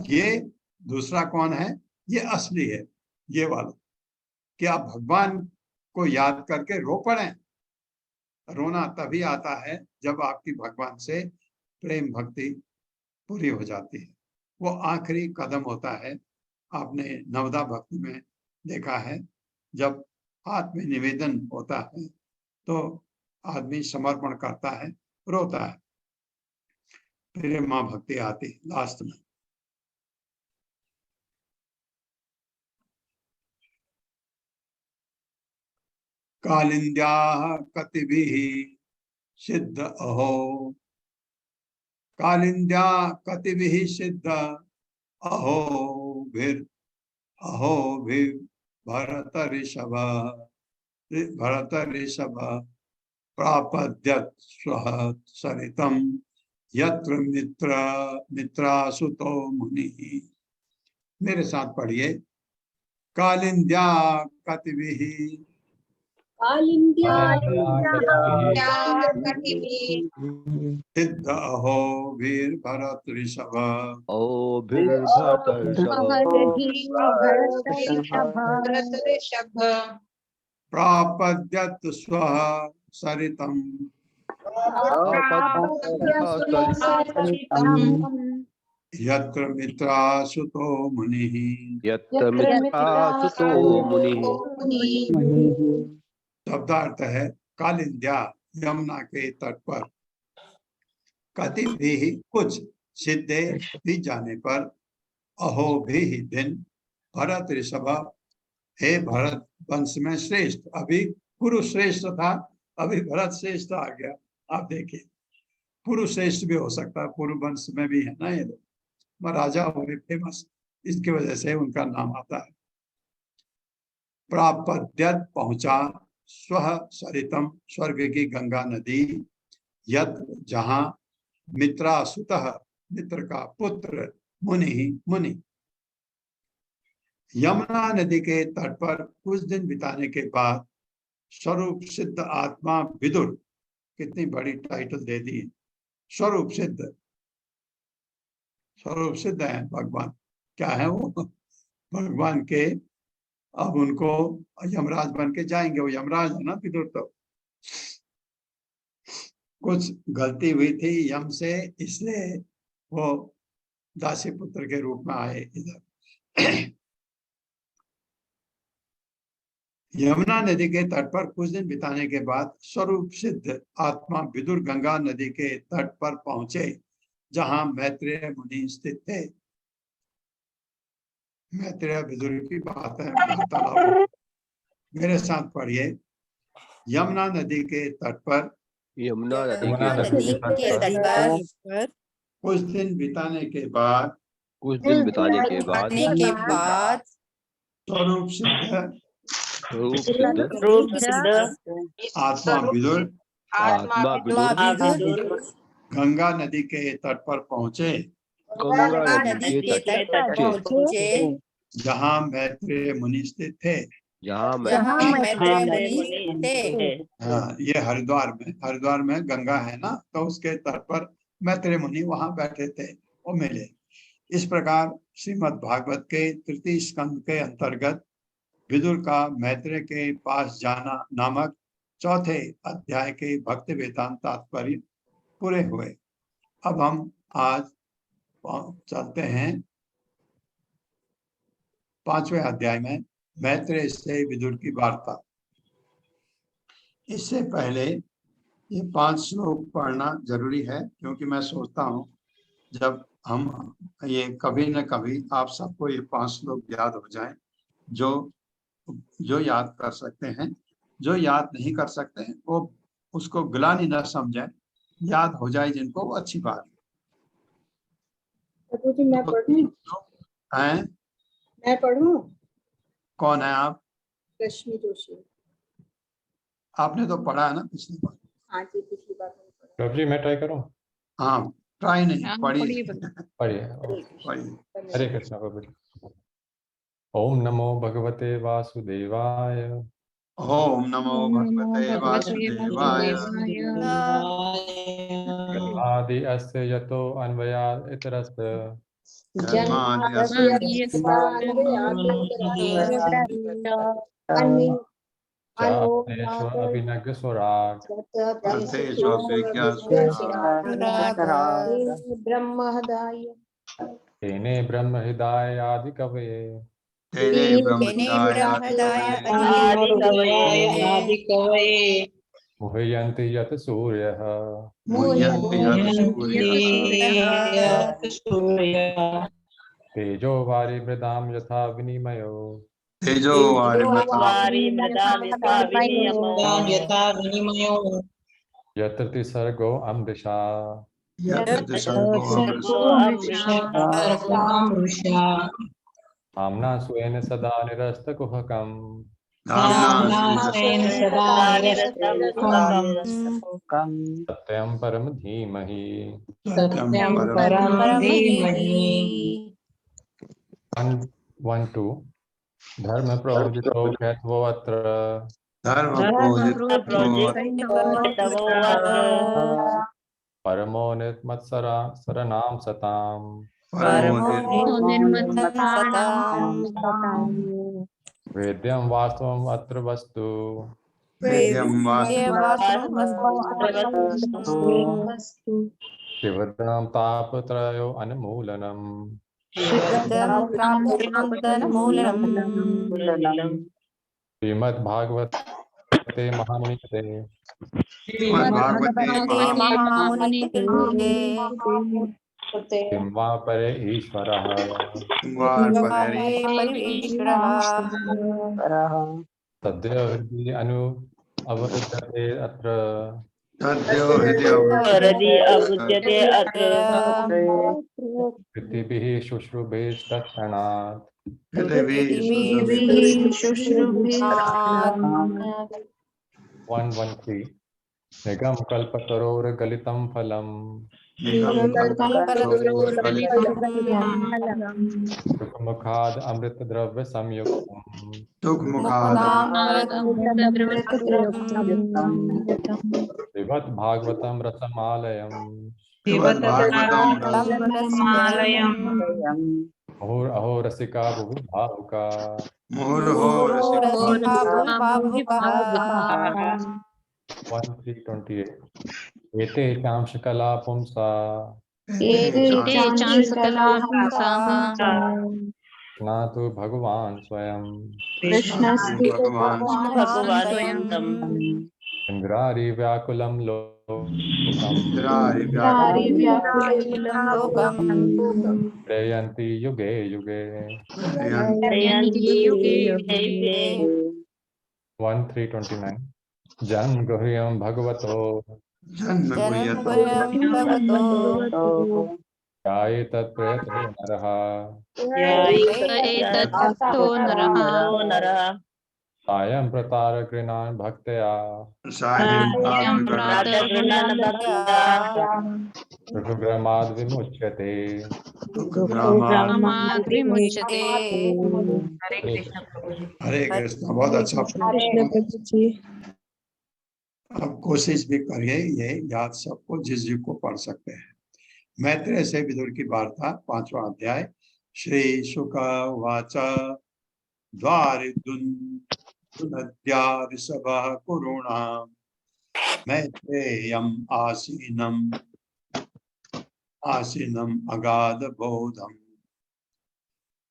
ये दूसरा कौन है? ये असली है, ये वाला। कि आप भगवान को याद करके रो पड़े। रोना तभी आता है जब आपकी भगवान से प्रेम भक्ति पूरी हो जाती है। वो आखिरी कदम होता है। आपने नवदा भक्ति में देखा है, जब आत्म निवेदन होता है तो आदमी समर्पण करता है, रोता है, फिर माँ भक्ति आती लास्ट में। कालिंद्या कतिभिः सिद्ध अहो, कालिंद्या कतिभिः सिद्ध अहो भी भरत ऋषभ प्रापद्यत स्वः सरितम यत्र मित्रासुतो मुनिः। मेरे साथ पढ़िए। कालिंद्या कतिभिः सिद्ध अहो वीर भरत ऋषभ प्रापद्यत स्वः सरितम यत्र मित्रासुतो मुनिः। शब्दार्थ है कालिंद्या, यमुना के तट पर कति भी कुछ सिद्धे भी जाने पर अहो भी दिन भरत ऋषभ, हे भरत वंश में श्रेष्ठ। अभी पुरुष श्रेष्ठ था, अभी भरत श्रेष्ठ आ गया। आप देखिए, पुरुष श्रेष्ठ भी हो सकता है, पूर्व वंश में भी है ना ये लोग, राजा हुए फेमस, इसकी वजह से उनका नाम आता है। प्रापद्यत पहुंचा स्व सरितम, स्वर्ग की गंगा नदी, यत जहां मित्रासुतः, मित्र का पुत्र, मुनि यमुना नदी के तट पर कुछ दिन बिताने के बाद स्वरूप सिद्ध आत्मा विदुर, कितनी बड़ी टाइटल दे दी, स्वरूप सिद्ध है भगवान। क्या है वो? भगवान के, अब उनको यमराज बन के जाएंगे, वो यमराज है ना विदुर। तो कुछ गलती हुई थी यम से, इसलिए वो दासी पुत्र के रूप में आए इधर। यमुना नदी के तट पर कुछ दिन बिताने के बाद स्वरूप सिद्ध आत्मा विदुर गंगा नदी के तट पर पहुंचे, जहां मैत्रेय मुनि स्थित थे। मैत्रेय विदुर की बात है, वार्तालाप। मेरे साथ पढ़िए, यमुना नदी के तट पर, यमुना नदी यमुना के नदी तट के पर तट पर कुछ दिन बिताने के बाद कुछ दिन बिताने के बाद स्वरूप सिद्ध रूप सिद्ध रूप सिद्ध आत्मा विदुर आत्मा विदुर गंगा नदी के तट पर पहुंचे, गंगा नदी के तट पर पहुंचे, जहां मैत्रेय मुनि स्थित थे। जहाँ मैत्रेय मुनि थे। हाँ, ये हरिद्वार में गंगा है ना, तो उसके तट पर मैत्रेय मुनि वहां बैठे थे, वो मिले। इस प्रकार श्रीमद् भागवत के तृतीय स्कंद के अंतर्गत विदुर का मैत्रेय के पास जाना नामक चौथे अध्याय के भक्ति वेदांत तात्पर्य पूरे हुए। अब हम आज चलते हैं 5वें अध्याय में, मैत्रेय से विदुर की वार्ता। इससे पहले ये 5 श्लोक पढ़ना जरूरी है, क्योंकि मैं सोचता हूँ जब हम ये कभी न कभी आप सबको ये 5 श्लोक याद हो जाएं, जो याद कर सकते हैं। जो याद नहीं कर सकते हैं वो उसको ग्लानि न समझें, याद हो जाए जिनको, वो अच्छी बात है। मैं पढ़ूं? हैं? मैं पढ़ूं? कौन है आप? रश्मि जोशी। आपने तो पढ़ा है ना पिछली बार? हाँ जी, पिछली बार मैंने पढ़ा। प्रभु जी मैं ट्राई करूं? हाँ, ट्राई नहीं, पढ़िए। पढ़िए। हरे कृष्णा प्रभु जी। ओम नमो भगवते वासुदेवाय। ओम नमो भगवते वासुदेवाय। आदि अस्य यतो अन्वयात् इतरस्य अभिनग्स्वराट् ब्रह्महृदाय तेने ब्रह्महृदायादि कवये मुह्यन्ति यत् सूर्यः तेजो वारिमृदां यथा विनिमयो तेजो यत्र त्रिसर्गो अमृषा आम्ना स्वेन सदा निरस्तकुहकम् सत्यं परम धीमहि। 112 धर्म प्रोजितो ह्यत्वोऽत्र परमो निर्मत्सरा शरणां सताम् वेद्यं वास्तवम् अत्र वस्तु शिवदं तापत्रयो अन्मूलनम् श्रीमद्भागवत ते महामुनि कृते श्रीमद्भागवते महामुनि किं वा परे ईश्वरः सद्यो हृदि अवरुध्यते अत्र सद्यो हृदय परदि अबुध्यते अत्र पृथिभिः शुश्रूषेस्तत्क्षणात् 113 निगम कल्पतरोर्गलितं फलम् सुखमुखाद् अमृतद्रव्य संयुक्तम् पिबत भागवतं रसमालयम् मुहुरहो रसिका बहु भावुका 1328 एते चांशकला पुंसा स्नातु भगवान् स्वयं भगवान् स्वयं इन्द्रारि व्याकुलं लोकम् प्रयन्ति युगे युगे 1329 जन्मगुह्यं भगवतो ध्यायेतत्प्रयतो नरः एतत्तो नरः सायं प्रतारगृणान् भक्त्या दुःखग्रमाद् विमुच्यते विमुच्यते। हरे कृष्ण। बहुत अच्छा। अब कोशिश भी करिए ये याद सबको जिस को पढ़ सकते हैं। मैत्रेय से विदुर की वार्ता 5वां अध्याय। श्री शुक उवाच द्वारिदुनद्या ऋषभः कुरूणां मैत्रेयम् आसीनम् अगाध बोधम्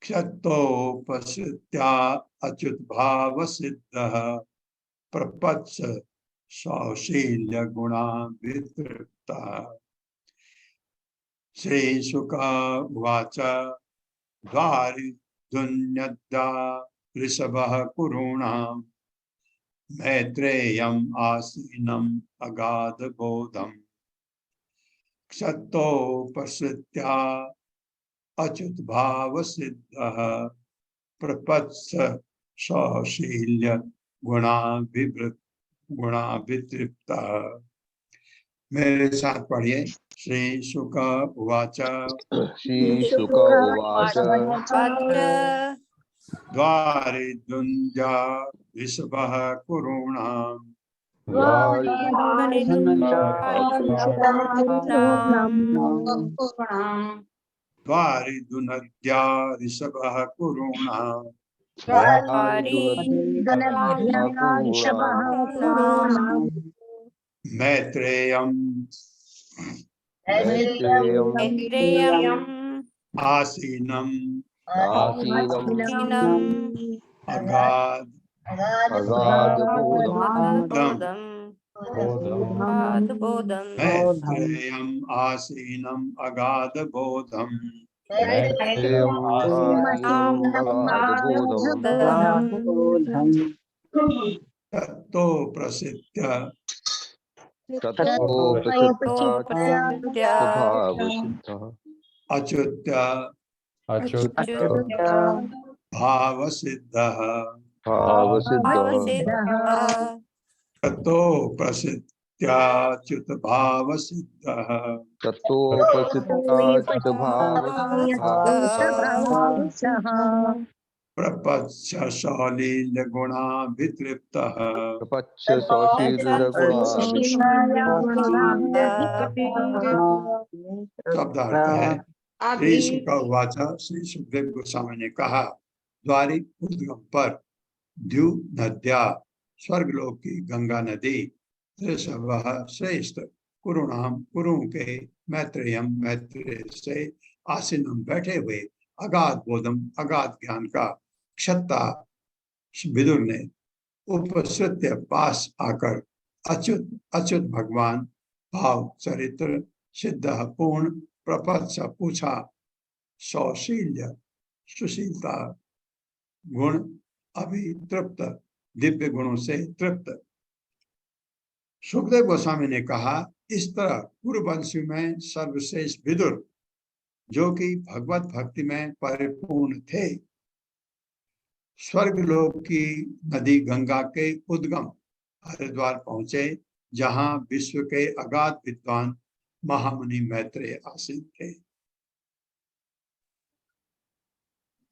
क्षतोपसृत्या अच्युत भाव सिद्धः प्रपच्छ सौशील्य गुणा वितृप्ता। श्री शुक उवाच द्वारिदुनद्या ऋषभः कुरूणां मैत्रेयम् आसीनम् अगाध बोधम् क्षतोपसृत्या अच्युत भाव सिद्धः प्रपच्छ सौशील्य गुणा वितृप्ता। मेरे साथ पढ़िए। श्री शुक उवाच श्री शुक उवाच द्वारिदुनद्या ऋषभः कुरूणां द्वारिदुनद्या ऋषभः कुरूणां मैत्रेयम् आसीनम् अगाध मैत्रेयम् आसीनम् अगाध बोधम् ततो प्रसिद्ध अच्युत भाव सिद्धः ततो प्रसिद्ध्याच्युत भाव सिद्धः प्रपच्छ सौलील्य गुणा वितृप्तः शब्दार्थ है। श्री शुक उवाच श्री सुखदेव गोस्वामी ने कहा द्वारि उद्गम पर द्यु नद्या स्वर्गलोक की गंगा नदी ऋषभः श्रेष्ठ कुरुणाम कुरुओं के मैत्रेयम मैत्रेय से आसीनम बैठे हुए अगाध बोधम अगाध ज्ञान का क्षत्ता विदुर ने उपसृत्य पास आकर अच्युत अच्युत भगवान भाव चरित्र सिद्ध पूर्ण प्रपद से पूछा। सौशील्य सुशीलता गुण अभितृप्त दिव्य गुणों से तृप्त। सुखदेव गोस्वामी ने कहा, इस तरह पूर्ववंशी में सर्वश्रेष्ठ विदुर जो कि भगवत भक्ति में परिपूर्ण थे, स्वर्गलोक की नदी गंगा के उद्गम हरिद्वार पहुंचे, जहां विश्व के अगाध विद्वान महामुनि मैत्रेय आसीन थे।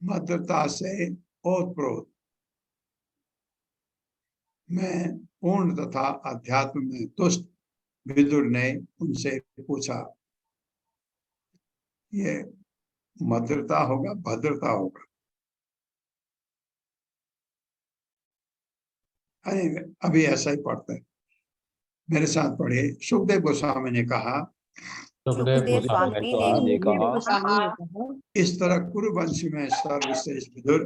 मद्रता से ओतप्रोत में पूर्ण तथा अध्यात्म में तुष्ट विदुर ने उनसे पूछा। ये मद्रता होगा, भद्रता होगा। अभी ऐसा ही पढ़ते हैं, मेरे साथ पढ़िए। सुखदेव गोस्वामी ने कहा, सुखदेव गोस्वामी ने कहा, इस तरह कुरुवंश में सर्वश्रेष्ठ विदुर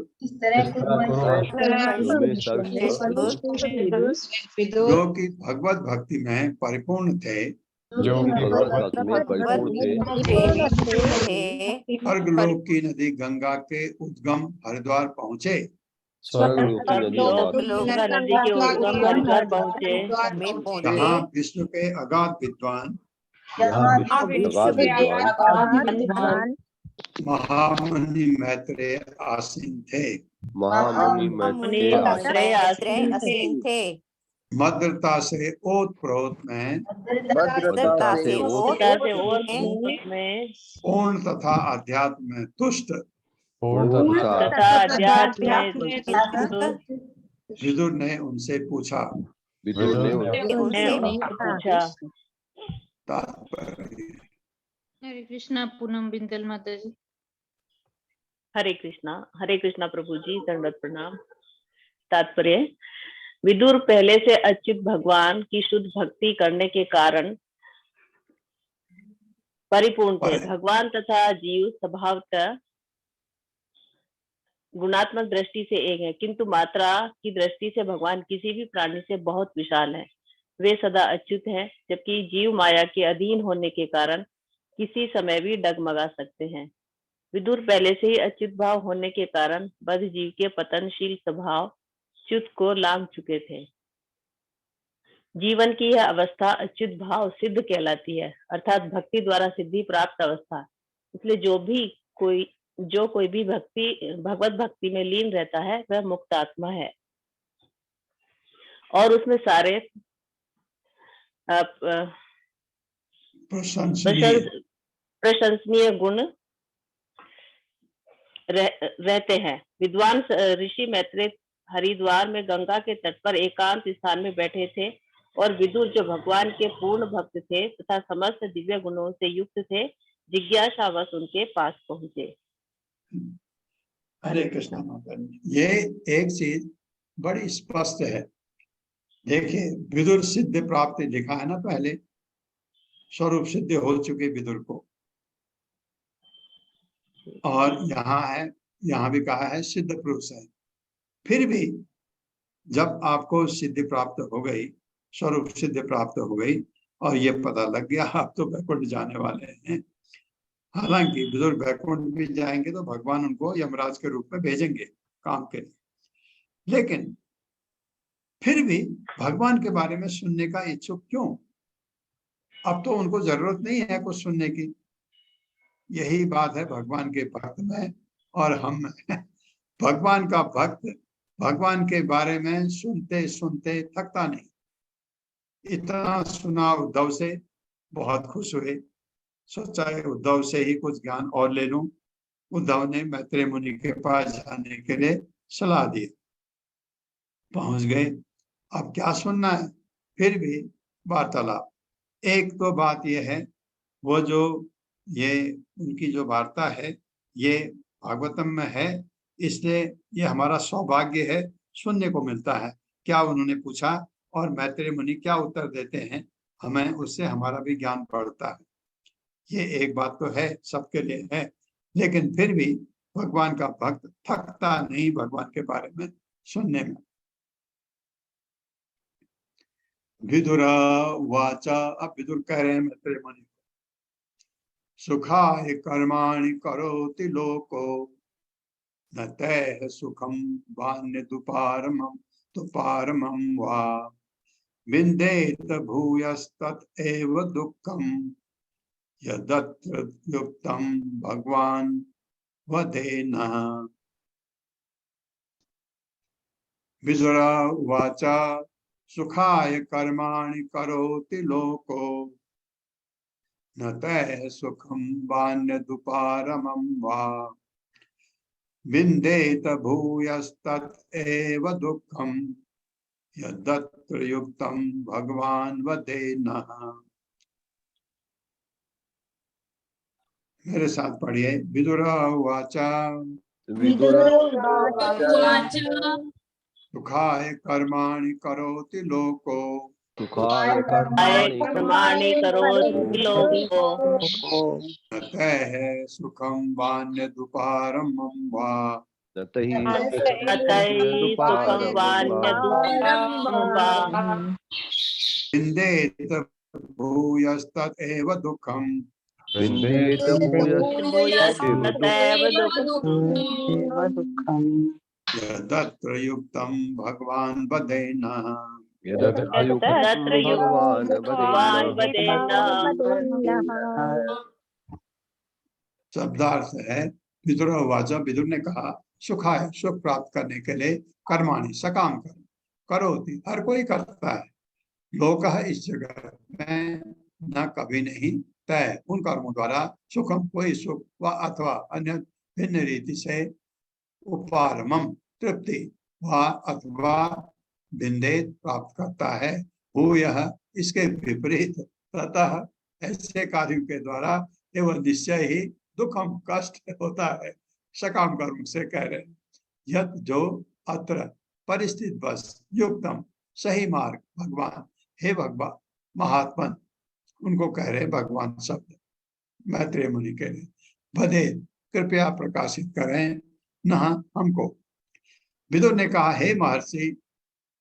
जो कि भगवत भक्ति में परिपूर्ण थे, जो कि भगवत भक्ति में परिपूर्ण थे, स्वर्गलोक की नदी गंगा के उद्गम हरिद्वार पहुंचे, स्वर्गलोक की नदी नदी के उद्गम हरिद्वार पहुंचे, जहाँ विश्व के अगाध विद्वान महामुनि मैत्रेय आसीन थे। मुनि मैत्रेय आसीन थे। मद्रता से ओतप्रोत में पूर्ण तथा अध्यात्म में तुष्ट विदुर ने उनसे पूछा। हरे कृष्णा पूनम बिंदल माता जी। हरे कृष्णा प्रभु जी, दंडवत प्रणाम। तात्पर्य, विदुर पहले से अच्युत भगवान की शुद्ध भक्ति करने के कारण परिपूर्ण थे। भगवान तथा जीव स्वभावतः गुणात्मक दृष्टि से एक है, किंतु मात्रा की दृष्टि से भगवान किसी भी प्राणी से बहुत विशाल है। वे सदा अच्युत हैं, जबकि जीव माया के अधीन होने के कारण किसी समय भी डगमगा सकते हैं। विदुर पहले से ही अच्युत भाव होने के कारण बद्ध जीव के पतनशील स्वभाव च्युत को लांघ चुके थे। जीवन की यह अवस्था अच्युत भाव सिद्ध कहलाती है, अर्थात भक्ति द्वारा सिद्धि प्राप्त अवस्था। इसलिए जो कोई भी भगवत भक्ति में लीन रहता है वह मुक्त आत्मा है और उसमें सारे प्रशंसनीय गुण रहते हैं। विद्वान ऋषि मैत्रेय हरिद्वार में गंगा के तट पर एकांत स्थान में बैठे थे और विदुर जो भगवान के पूर्ण भक्त थे तथा समस्त दिव्य गुणों से युक्त थे, जिज्ञासावश उनके पास पहुंचे। हरे कृष्णा माता जी, ये एक चीज बड़ी स्पष्ट है। देखिए, विदुर सिद्ध प्राप्ति लिखा है ना, पहले स्वरूप सिद्ध हो चुके विदुर को, और यहाँ भी कहा है सिद्ध पुरुष है। फिर भी जब आपको सिद्धि प्राप्त हो गई, स्वरूप सिद्धि प्राप्त हो गई और ये पता लग गया आप तो वैकुंठ जाने वाले हैं। हालांकि विदुर वैकुंठ भी जाएंगे तो भगवान उनको यमराज के रूप में भेजेंगे काम के लिए, लेकिन फिर भी भगवान के बारे में सुनने का इच्छुक क्यों? अब तो उनको जरूरत नहीं है कुछ सुनने की। यही बात है भगवान के भक्त में और हम में। भगवान का भक्त भगवान के बारे में सुनते सुनते थकता नहीं। इतना सुना उद्धव से, बहुत खुश हुए, सोचा उद्धव से ही कुछ ज्ञान और ले लूं। उद्धव ने मैत्रेय मुनि के पास जाने के लिए सलाह दी। पहुंच गए, अब क्या सुनना है? फिर भी वार्तालाप। एक तो बात यह है, वो जो ये उनकी जो वार्ता है ये भागवतम में है, इसलिए ये हमारा सौभाग्य है, सुनने को मिलता है क्या उन्होंने पूछा और मैत्रेय मुनि क्या उत्तर देते हैं, हमें उससे हमारा भी ज्ञान बढ़ता है। ये एक बात तो है, सबके लिए है, लेकिन फिर भी भगवान का भक्त थकता नहीं भगवान के बारे में सुनने में। विदुरा वाचा, अब विदुर कह रहे हैं मैत्रेय मुनि, सुखाय कर्माणि करोति लोको न तैः सुखम वान्य दुपारमं वा विन्देत भूयस्तत एव दुःखम यदत्र युक्तं भगवान् वदेनः। विदुरा वाचा सुखाय कर्माणि करोति लोको न तैः सुखं वान्य दुपारमं वा विन्देत भूयस्तत एव दुःखं यदत्र युक्तं भगवान् वदेनः। मेरे साथ पढ़िए। विदुरा वाचा सुखाय कर्माणि करोति लोको सुखाय कर्माणि करोति लोको न तैः सुखं वान्य दुपारमं वा ततहि ततै सुखं वान्य दुःखं वा विन्देत भूयस्तत एव दुःखं विन्देत भूयस्ततैव दुःखं यदत्र युक्तं भगवान् वदेनः। तत्र युक्तं भगवान् वदेनः। शब्दार्थ है विदुर वाचा, विदुर ने कहा सुखाय, सुख प्राप्त करने के लिए कर्माणि, सकाम कर्म करोति, हर कोई करता है, लोकः इस जगत में न कभी नहीं, तय उन कर्मों द्वारा सुखम कोई सुख व अथवा अन्य भिन्न रीति से उपारमम तृप्ति व अथवा भिन्देत प्राप्त करता है। वो यह इसके विपरीत ततः ऐसे कार्यों के द्वारा एवं निश्चय ही दुखम कष्ट होता है। सकाम कर्म से कह रहे हैं। यत जो अत्र परिस्थित बस युक्तम सही मार्ग भगवान, हे भगवान महात्मन, उनको कह रहे भगवान शब्द मैत्रेय मुनि के लिए, भदे कृपया प्रकाशित करें न हमको। विदुर ने कहा हे महर्षि,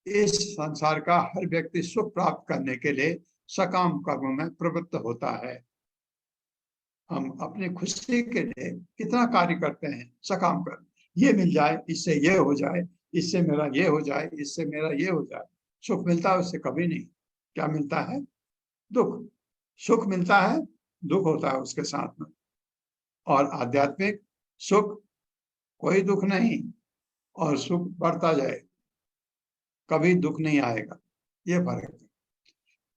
इस संसार का हर व्यक्ति सुख प्राप्त करने के लिए सकाम कर्म में प्रवृत्त होता है। हम अपनी खुशी के लिए कितना कार्य करते हैं, सकाम कर्म, ये मिल जाए, इससे ये हो जाए, इससे मेरा ये हो जाए, इससे मेरा ये हो जाए। सुख मिलता है उससे कभी नहीं। क्या मिलता है? दुख। सुख मिलता है, दुख होता है उसके साथ में। और आध्यात्मिक सुख कोई दुख नहीं, और सुख बढ़ता जाए, कभी दुख नहीं आएगा, ये फर्क है।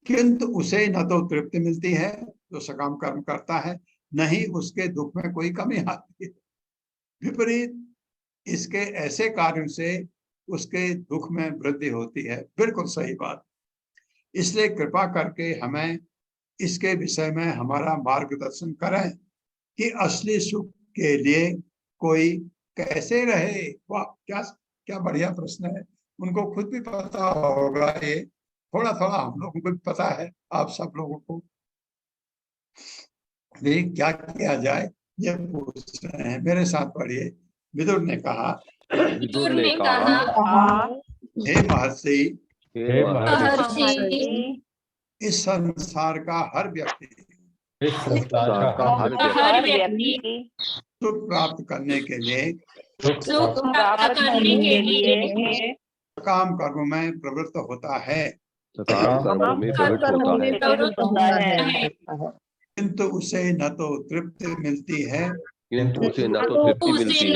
किंतु उसे न तो तृप्ति मिलती है जो सकाम कर्म करता है, न ही उसके दुख में कोई कमी आती है। विपरीत इसके ऐसे कार्यों से उसके दुख में वृद्धि होती है। बिल्कुल सही बात। इसलिए कृपा करके हमें इसके विषय में हमारा मार्गदर्शन करें कि असली सुख के लिए कोई कैसे रहे। वाह, क्या क्या बढ़िया प्रश्न है। उनको खुद भी पता होगा, ये थोड़ा थोड़ा हम लोगों को भी पता है, आप सब लोगों को भी क्या किया जाए ये पूछ रहे हैं। मेरे साथ पढ़िए। विदुर ने कहा हे महर्षि, हे महर्षि, इस संसार का हर व्यक्ति इस संसार का हर व्यक्ति सुख प्राप्त करने के लिए सुख प्राप्त करने के लिए काम कर्म में प्रवृत्त होता है, सकाम कर्म में प्रवृत्त होता है, किंतु उसे न तो तृप्ति मिलती है, किंतु उसे न तो तृप्ति मिलती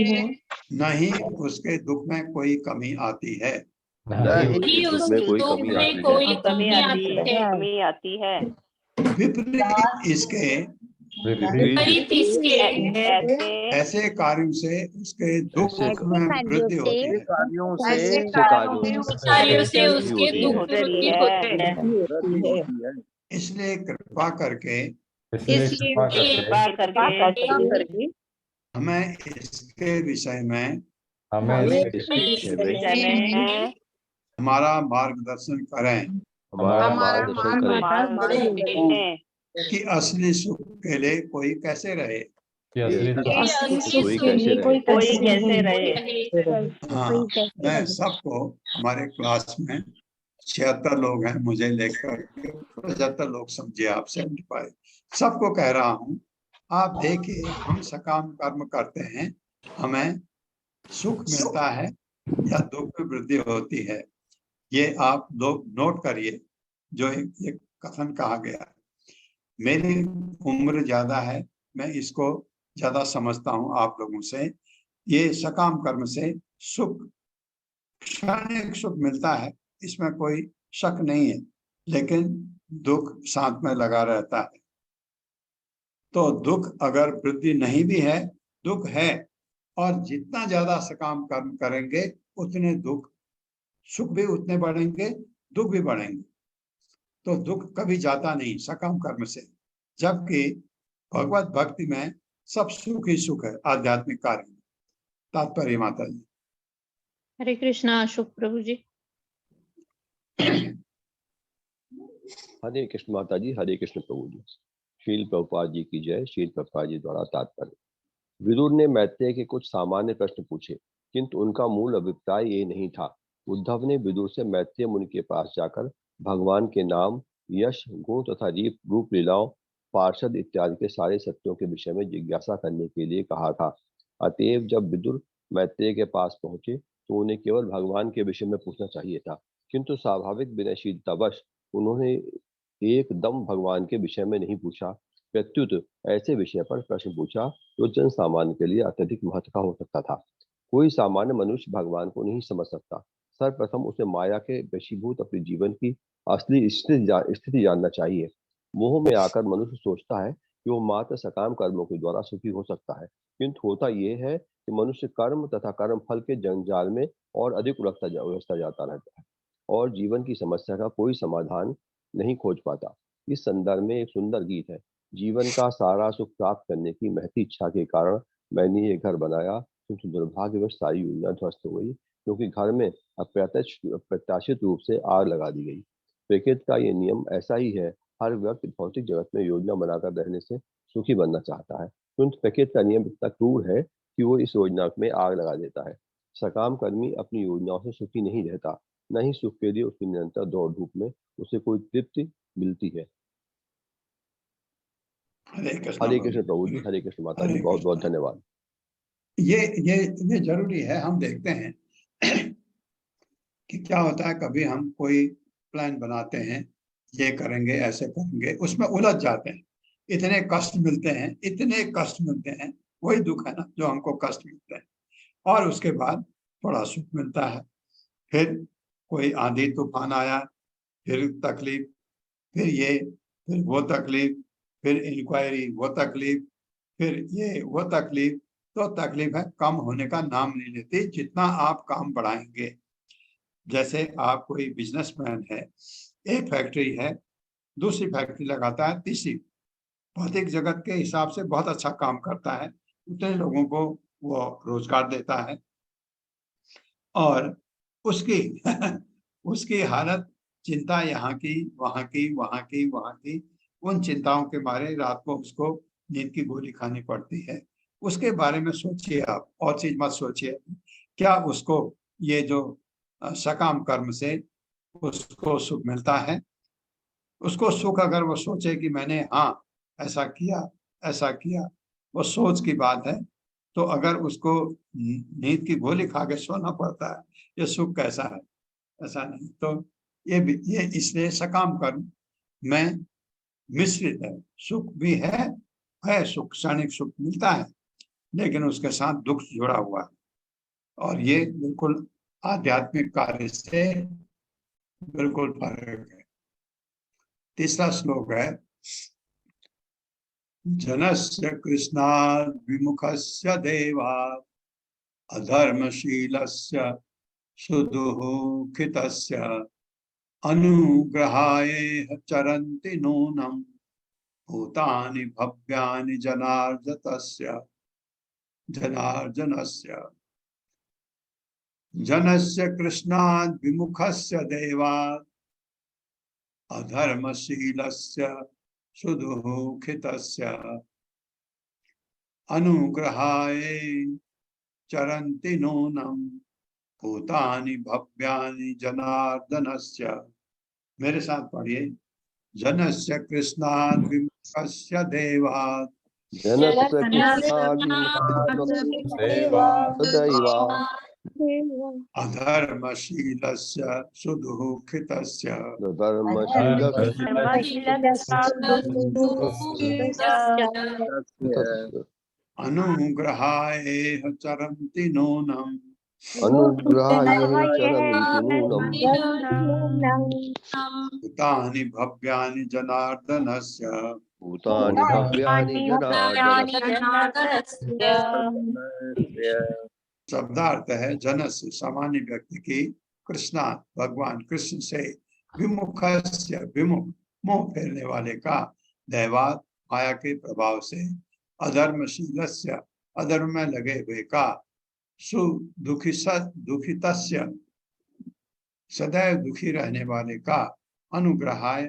है, न ही उसके दुख में कोई कमी आती है। नहीं उसमें कोई कमी आती है। विपरीत इसके ऐसे कार्यों से उसके दुख में वृद्धि होती है। कार्यों कार्यों से उसके दुख होती है। इसलिए कृपा करके कृपा करके हमें इसके विषय में हमारा मार्गदर्शन करें कि असली सुख के लिए कोई कैसे रहे। कि असली कोई कैसे रहे। कोई कैसे रहे। हाँ, मैं सबको, हमारे क्लास में 76 लोग हैं, मुझे लेकर के 75 लोग, समझिए आप 75, सबको कह रहा हूँ, आप देखिए हम सकाम कर्म करते हैं, हमें सुख मिलता है या दुख में वृद्धि होती है, ये आप लोग नोट करिए। जो एक कथन कहा गया है, मेरी उम्र ज्यादा है, मैं इसको ज्यादा समझता हूँ आप लोगों से। ये सकाम कर्म से सुख, क्षणिक सुख मिलता है, इसमें कोई शक नहीं है, लेकिन दुख साथ में लगा रहता है। तो दुख अगर वृद्धि नहीं भी है, दुख है, और जितना ज्यादा सकाम कर्म करेंगे उतने दुख, सुख भी उतने बढ़ेंगे, दुख भी बढ़ेंगे। तो दुख कभी जाता नहीं सकाम कर्म से, जबकि भगवत भक्ति में सब सुख ही सुख है आध्यात्मिक कार्य में। तात्पर्य माता जी। हरे कृष्णा अशोक प्रभु जी। हरे कृष्ण माता जी, हरे कृष्ण प्रभु जी। श्रील प्रभुपाद जी की जय। श्रील प्रभुपाद जी द्वारा तात्पर्य। विदुर ने मैत्रेय के कुछ सामान्य प्रश्न पूछे, किंतु उनका मूल अभिप्राय ये नहीं था। उद्धव ने विदुर से मैत्रेय मुनि के पास जाकर भगवान के नाम, यश, गुण तथा रूप लीलाओं, पार्षद इत्यादि के सारे सत्यों के विषय में जिज्ञासा करने के लिए कहा था। अतएव जब विदुर मैत्रेय के पास पहुंचे तो उन्हें केवल भगवान के विषय में पूछना चाहिए था, किंतु स्वाभाविक विनयशीलतावश उन्होंने एकदम भगवान के विषय में नहीं पूछा, प्रत्युत ऐसे विषय पर प्रश्न पूछा जो जन सामान्य के लिए अत्यधिक महत्व का हो सकता था। कोई सामान्य मनुष्य भगवान को नहीं समझ सकता। सर्वप्रथम उसे माया के वशीभूत अपने जीवन की असली स्थिति जानना चाहिए। मोह में आकर मनुष्य सोचता है कि वो मात्र सकाम कर्मों के द्वारा सुखी हो सकता है, किंतु होता यह है कि मनुष्य कर्म तथा कर्म फल के जंजाल में और अधिक उलझता जाता रहता है और जीवन की समस्या का कोई समाधान नहीं खोज पाता। इस संदर्भ में एक सुंदर गीत है। जीवन का सारा सुख प्राप्त करने की महती इच्छा के कारण मैंने ये घर बनाया, किंतु दुर्भाग्यवश सारी योजना ध्वस्त हो गई, क्योंकि घर में अप्रत्याशित रूप से आग लगा दी गई। प्रकृति का ये नियम ऐसा ही है। हर व्यक्ति भौतिक जगत में योजना बनाकर रहने से सुखी बनना चाहता है, किंतु प्रकृति का नियम इतना क्रूर है कि वो इस योजना में आग लगा देता है। सकाम कर्मी अपनी योजनाओं से सुखी नहीं रहता, न ही सुख के लिए उसकी निरंतर दौड़ धूप में उसे कोई तृप्ति मिलती है। हरे हरे कृष्ण प्रभु जी, हरे कृष्ण माता जी, बहुत बहुत धन्यवाद। ये जरूरी है। हम देखते हैं कि क्या होता है, कभी हम कोई प्लान बनाते हैं, ये करेंगे, ऐसे करेंगे, उसमें उलझ जाते हैं, इतने कष्ट मिलते हैं, इतने कष्ट मिलते हैं। वही दुख है ना जो हमको कष्ट मिलते हैं, और उसके बाद थोड़ा सुख मिलता है। फिर कोई आंधी तूफान आया, फिर तकलीफ, फिर वो तकलीफ, फिर इंक्वायरी, वो तकलीफ, फिर ये वो तकलीफ। तो तकलीफ है कम होने का नाम नहीं लेती जितना आप काम बढ़ाएंगे। जैसे आप कोई बिजनेसमैन है, एक फैक्ट्री है, दूसरी फैक्ट्री लगाता है, तीसरी, भौतिक जगत के हिसाब से बहुत अच्छा काम करता है, उतने लोगों को वो रोजगार देता है, और उसकी उसकी हालत, चिंता यहाँ की वहाँ की, वहाँ की वहाँ की, उन चिंताओं के मारे रात को उसको नींद की गोली खानी पड़ती है। उसके बारे में सोचिए आप, और चीज मत सोचिए। क्या उसको ये जो सकाम कर्म से उसको सुख मिलता है? उसको सुख अगर वो सोचे कि मैंने हाँ ऐसा किया, ऐसा किया, वो सोच की बात है। तो अगर उसको नींद की गोली खा के सोना पड़ता है, ये सुख कैसा है? ऐसा नहीं। तो ये इसलिए सकाम कर्म में मिश्रित है। सुख भी है सुख, क्षणिक सुख मिलता है, लेकिन उसके साथ दुख जुड़ा हुआ है, और ये बिल्कुल आध्यात्मिक कार्य से बिल्कुल फर्क है। तीसरा श्लोक है, जनस्य कृष्णात् विमुखस्य देवात् अधर्मशीलस्य सुदुःखितस्य अनुग्रहाय चरन्ति नूनं भूतानि भव्यानि जनार्दनस्य। जनस्य कृष्णात् विमुखस्य देवात् अधर्मशीलस्य सुदुःखितस्य अनुग्रहाय चरन्ति नूनं भूतानि भव्यानि जनार्दनस्य। मेरे साथ पढ़िए। जनस्य कृष्णाद् विमुखस्य देवात् जनस्य कृष्णादिमुखस्य सदैवा अधर्मशीलस्य सुदुःखितस्य अनुग्रहाय चरन्ति नूनम् अनुग्रहाय चरन्ति नूनम् भूतानि भव्यानि जनार्दनस्य भूतानि भव्यानि जनार्दनस्य। शब्दार्थ है जनस्य सामान्य व्यक्ति की कृष्णा भगवान कृष्ण से विमुखस्य विमुख मोह फेरने वाले का दैवात माया के प्रभाव से अधर्मशीलस्य अधर्म में लगे हुए का दुखितस्य सदैव दुखी रहने वाले का अनुग्रहाय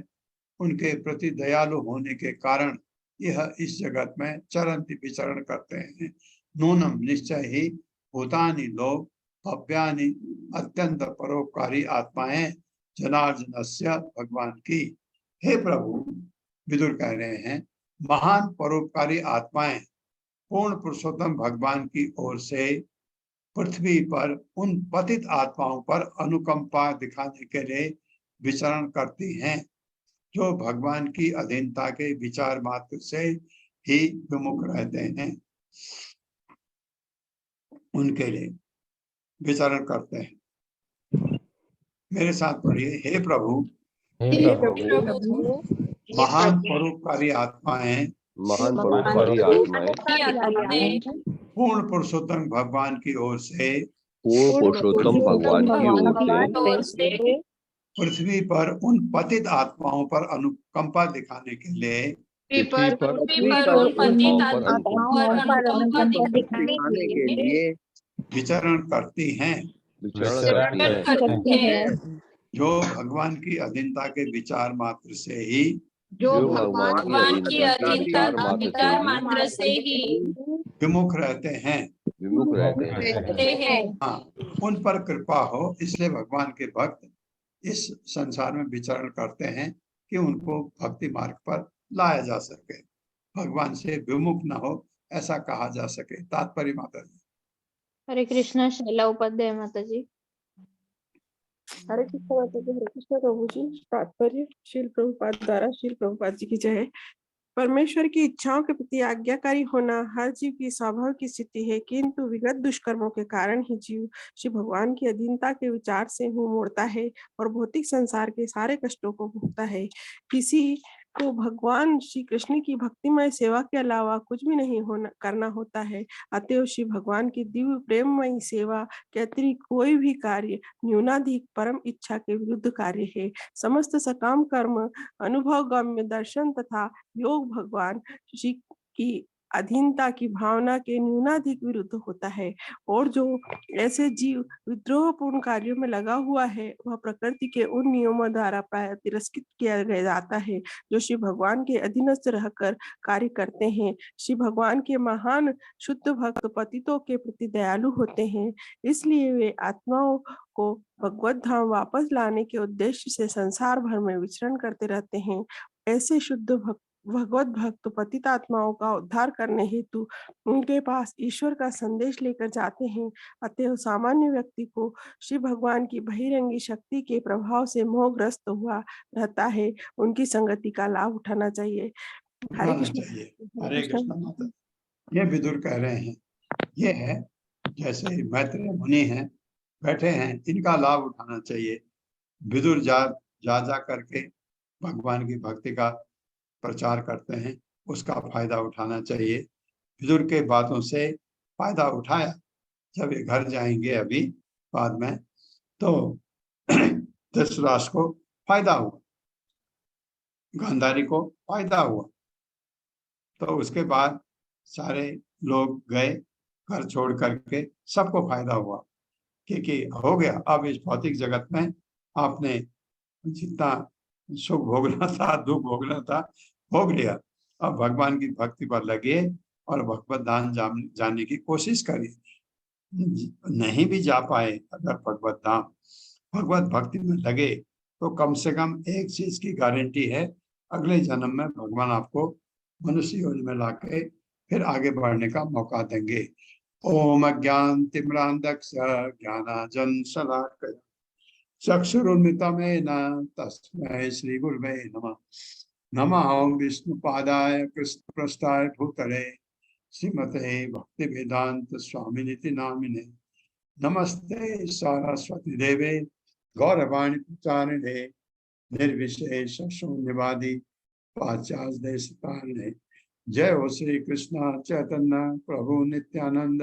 उनके प्रति दयालु होने के कारण यह इस जगत में चरंती विचरण करते हैं। नूनम निश्चय ही भूतानि लोग भव्यानि अत्यंत परोपकारी आत्माएं जनार्दनस्य भगवान की। हे प्रभु, विदुर कह रहे हैं, महान परोपकारी आत्माएं पूर्ण पुरुषोत्तम भगवान की ओर से पृथ्वी पर उन पतित आत्माओं पर अनुकंपा दिखाने के लिए विचरण करती हैं जो भगवान की अधीनता के विचार मात्र से ही विमुख रहते हैं। उनके लिए विचरण करते हैं। मेरे साथ पढ़िए। हे प्रभु, महान परोपकारी आत्माएं पूर्ण पुरुषोत्तम भगवान की ओर से पृथ्वी पर उन पतित आत्माओं पर अनुकंपा दिखाने के लिए विचरण करती हैं जो भगवान की अधीनता के विचार मात्र से ही विमुख रहते हैं। हाँ, उन पर कृपा हो इसलिए भगवान के भक्त इस संसार में विचरण करते हैं कि उनको भक्ति मार्ग पर लाया जा सके, भगवान से विमुख न हो ऐसा कहा जा सके। तात्पर्य माता जी। हरे कृष्णा। शैला उपाध्याय माता जी। हरे कृष्ण माता जी। हरे कृष्ण प्रभु जी। तात्पर्य श्रील प्रभुपाद द्वारा श्रील प्रभुपाद जी की जय। परमेश्वर की इच्छाओं के प्रति आज्ञाकारी होना हर जीव की स्वाभाविक की स्थिति है, किंतु विगत दुष्कर्मों के कारण ही जीव श्री भगवान की अधीनता के विचार से मुंह मोड़ता है और भौतिक संसार के सारे कष्टों को भोगता है। किसी को भगवान श्री कृष्ण की भक्तिमय सेवा के अलावा कुछ भी नहीं करना होता है। अतएव श्री भगवान की दिव्य प्रेममयी सेवा के अतिरिक्त कोई भी कार्य न्यूनाधिक परम इच्छा के विरुद्ध कार्य है। समस्त सकाम कर्म, अनुभवगम्य दर्शन तथा योग भगवान श्री की अधीनता की भावना के न्यूनाधिक विरुद्ध होता है, और जो ऐसे जीव विद्रोहपूर्ण कार्यों में लगा हुआ है वह प्रकृति के उन नियमों द्वारा प्राय तिरस्कृत किया जाता है जो श्री भगवान के अधीनस्थ रहकर कार्य करते हैं। श्री भगवान के महान शुद्ध भक्त पतितों के प्रति दयालु होते हैं, इसलिए वे आत्माओं को भगवत धाम वापस लाने के उद्देश्य से संसार भर में विचरण करते रहते हैं। ऐसे शुद्ध भगवत भक्त पतित आत्माओं का उद्धार करने हेतु उनके पास ईश्वर का संदेश लेकर जाते हैं। अतः सामान्य व्यक्ति को श्री भगवान की बहिरंगी शक्ति के प्रभाव से मोहग्रस्त हुआ रहता है, उनकी संगति का लाभ उठाना चाहिए। हरे कृष्ण। हरे कृष्ण माता। ये विदुर कह रहे हैं, ये है जैसे मैत्रेय मुनि हैं बैठे हैं, इनका लाभ उठाना चाहिए। विदुर जा करके भगवान की भक्ति का प्रचार करते हैं, उसका फायदा उठाना चाहिए। विदुर के बातों से फायदा उठाया। जब ये घर जाएंगे अभी बाद में, तो धृतराष्ट्र को फायदा हुआ, गांधारी को फायदा हुआ। तो उसके बाद सारे लोग गए घर छोड़ करके, सबको फायदा हुआ, क्योंकि हो गया अब इस भौतिक जगत में आपने जितना सुख भोगना था, दुख भोगना था, भोग लिया। अब भगवान की भक्ति पर लगे और भगवत धाम जाने की कोशिश करिए। नहीं भी जा पाए अगर भगवत धाम, भगवत भक्ति में लगे तो कम से कम एक चीज की गारंटी है, अगले जन्म में भगवान आपको मनुष्य योनि में लाके फिर आगे बढ़ने का मौका देंगे। ओम अज्ञान तिम्रांधक्ष ज्ञानांजन शलाकया चक्षुरुन्मिलितं तस्मै श्री गुरुवे नमः। नमः ओं विष्णुपादाय कृष्णपृष्ठाय भूतले श्रीमते भक्ति वेदांत स्वामिनिति नामिने। नमस्ते सरस्वती देवे गौरवाणी प्रचारिणे निर्विशेष शून्यवादी पाश्चात्य देशतारिणे। जय हो श्री कृष्ण चैतन्य प्रभु नित्यानंद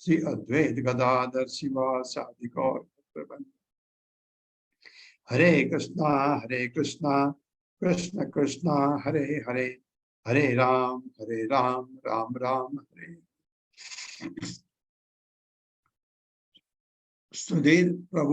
श्री अद्वैत गदाधर शिवासादि गौर भक्तवृंद। हरे कृष्णा कृष्ण कृष्ण हरे हरे, हरे राम राम राम हरे। सुधीर प्रभु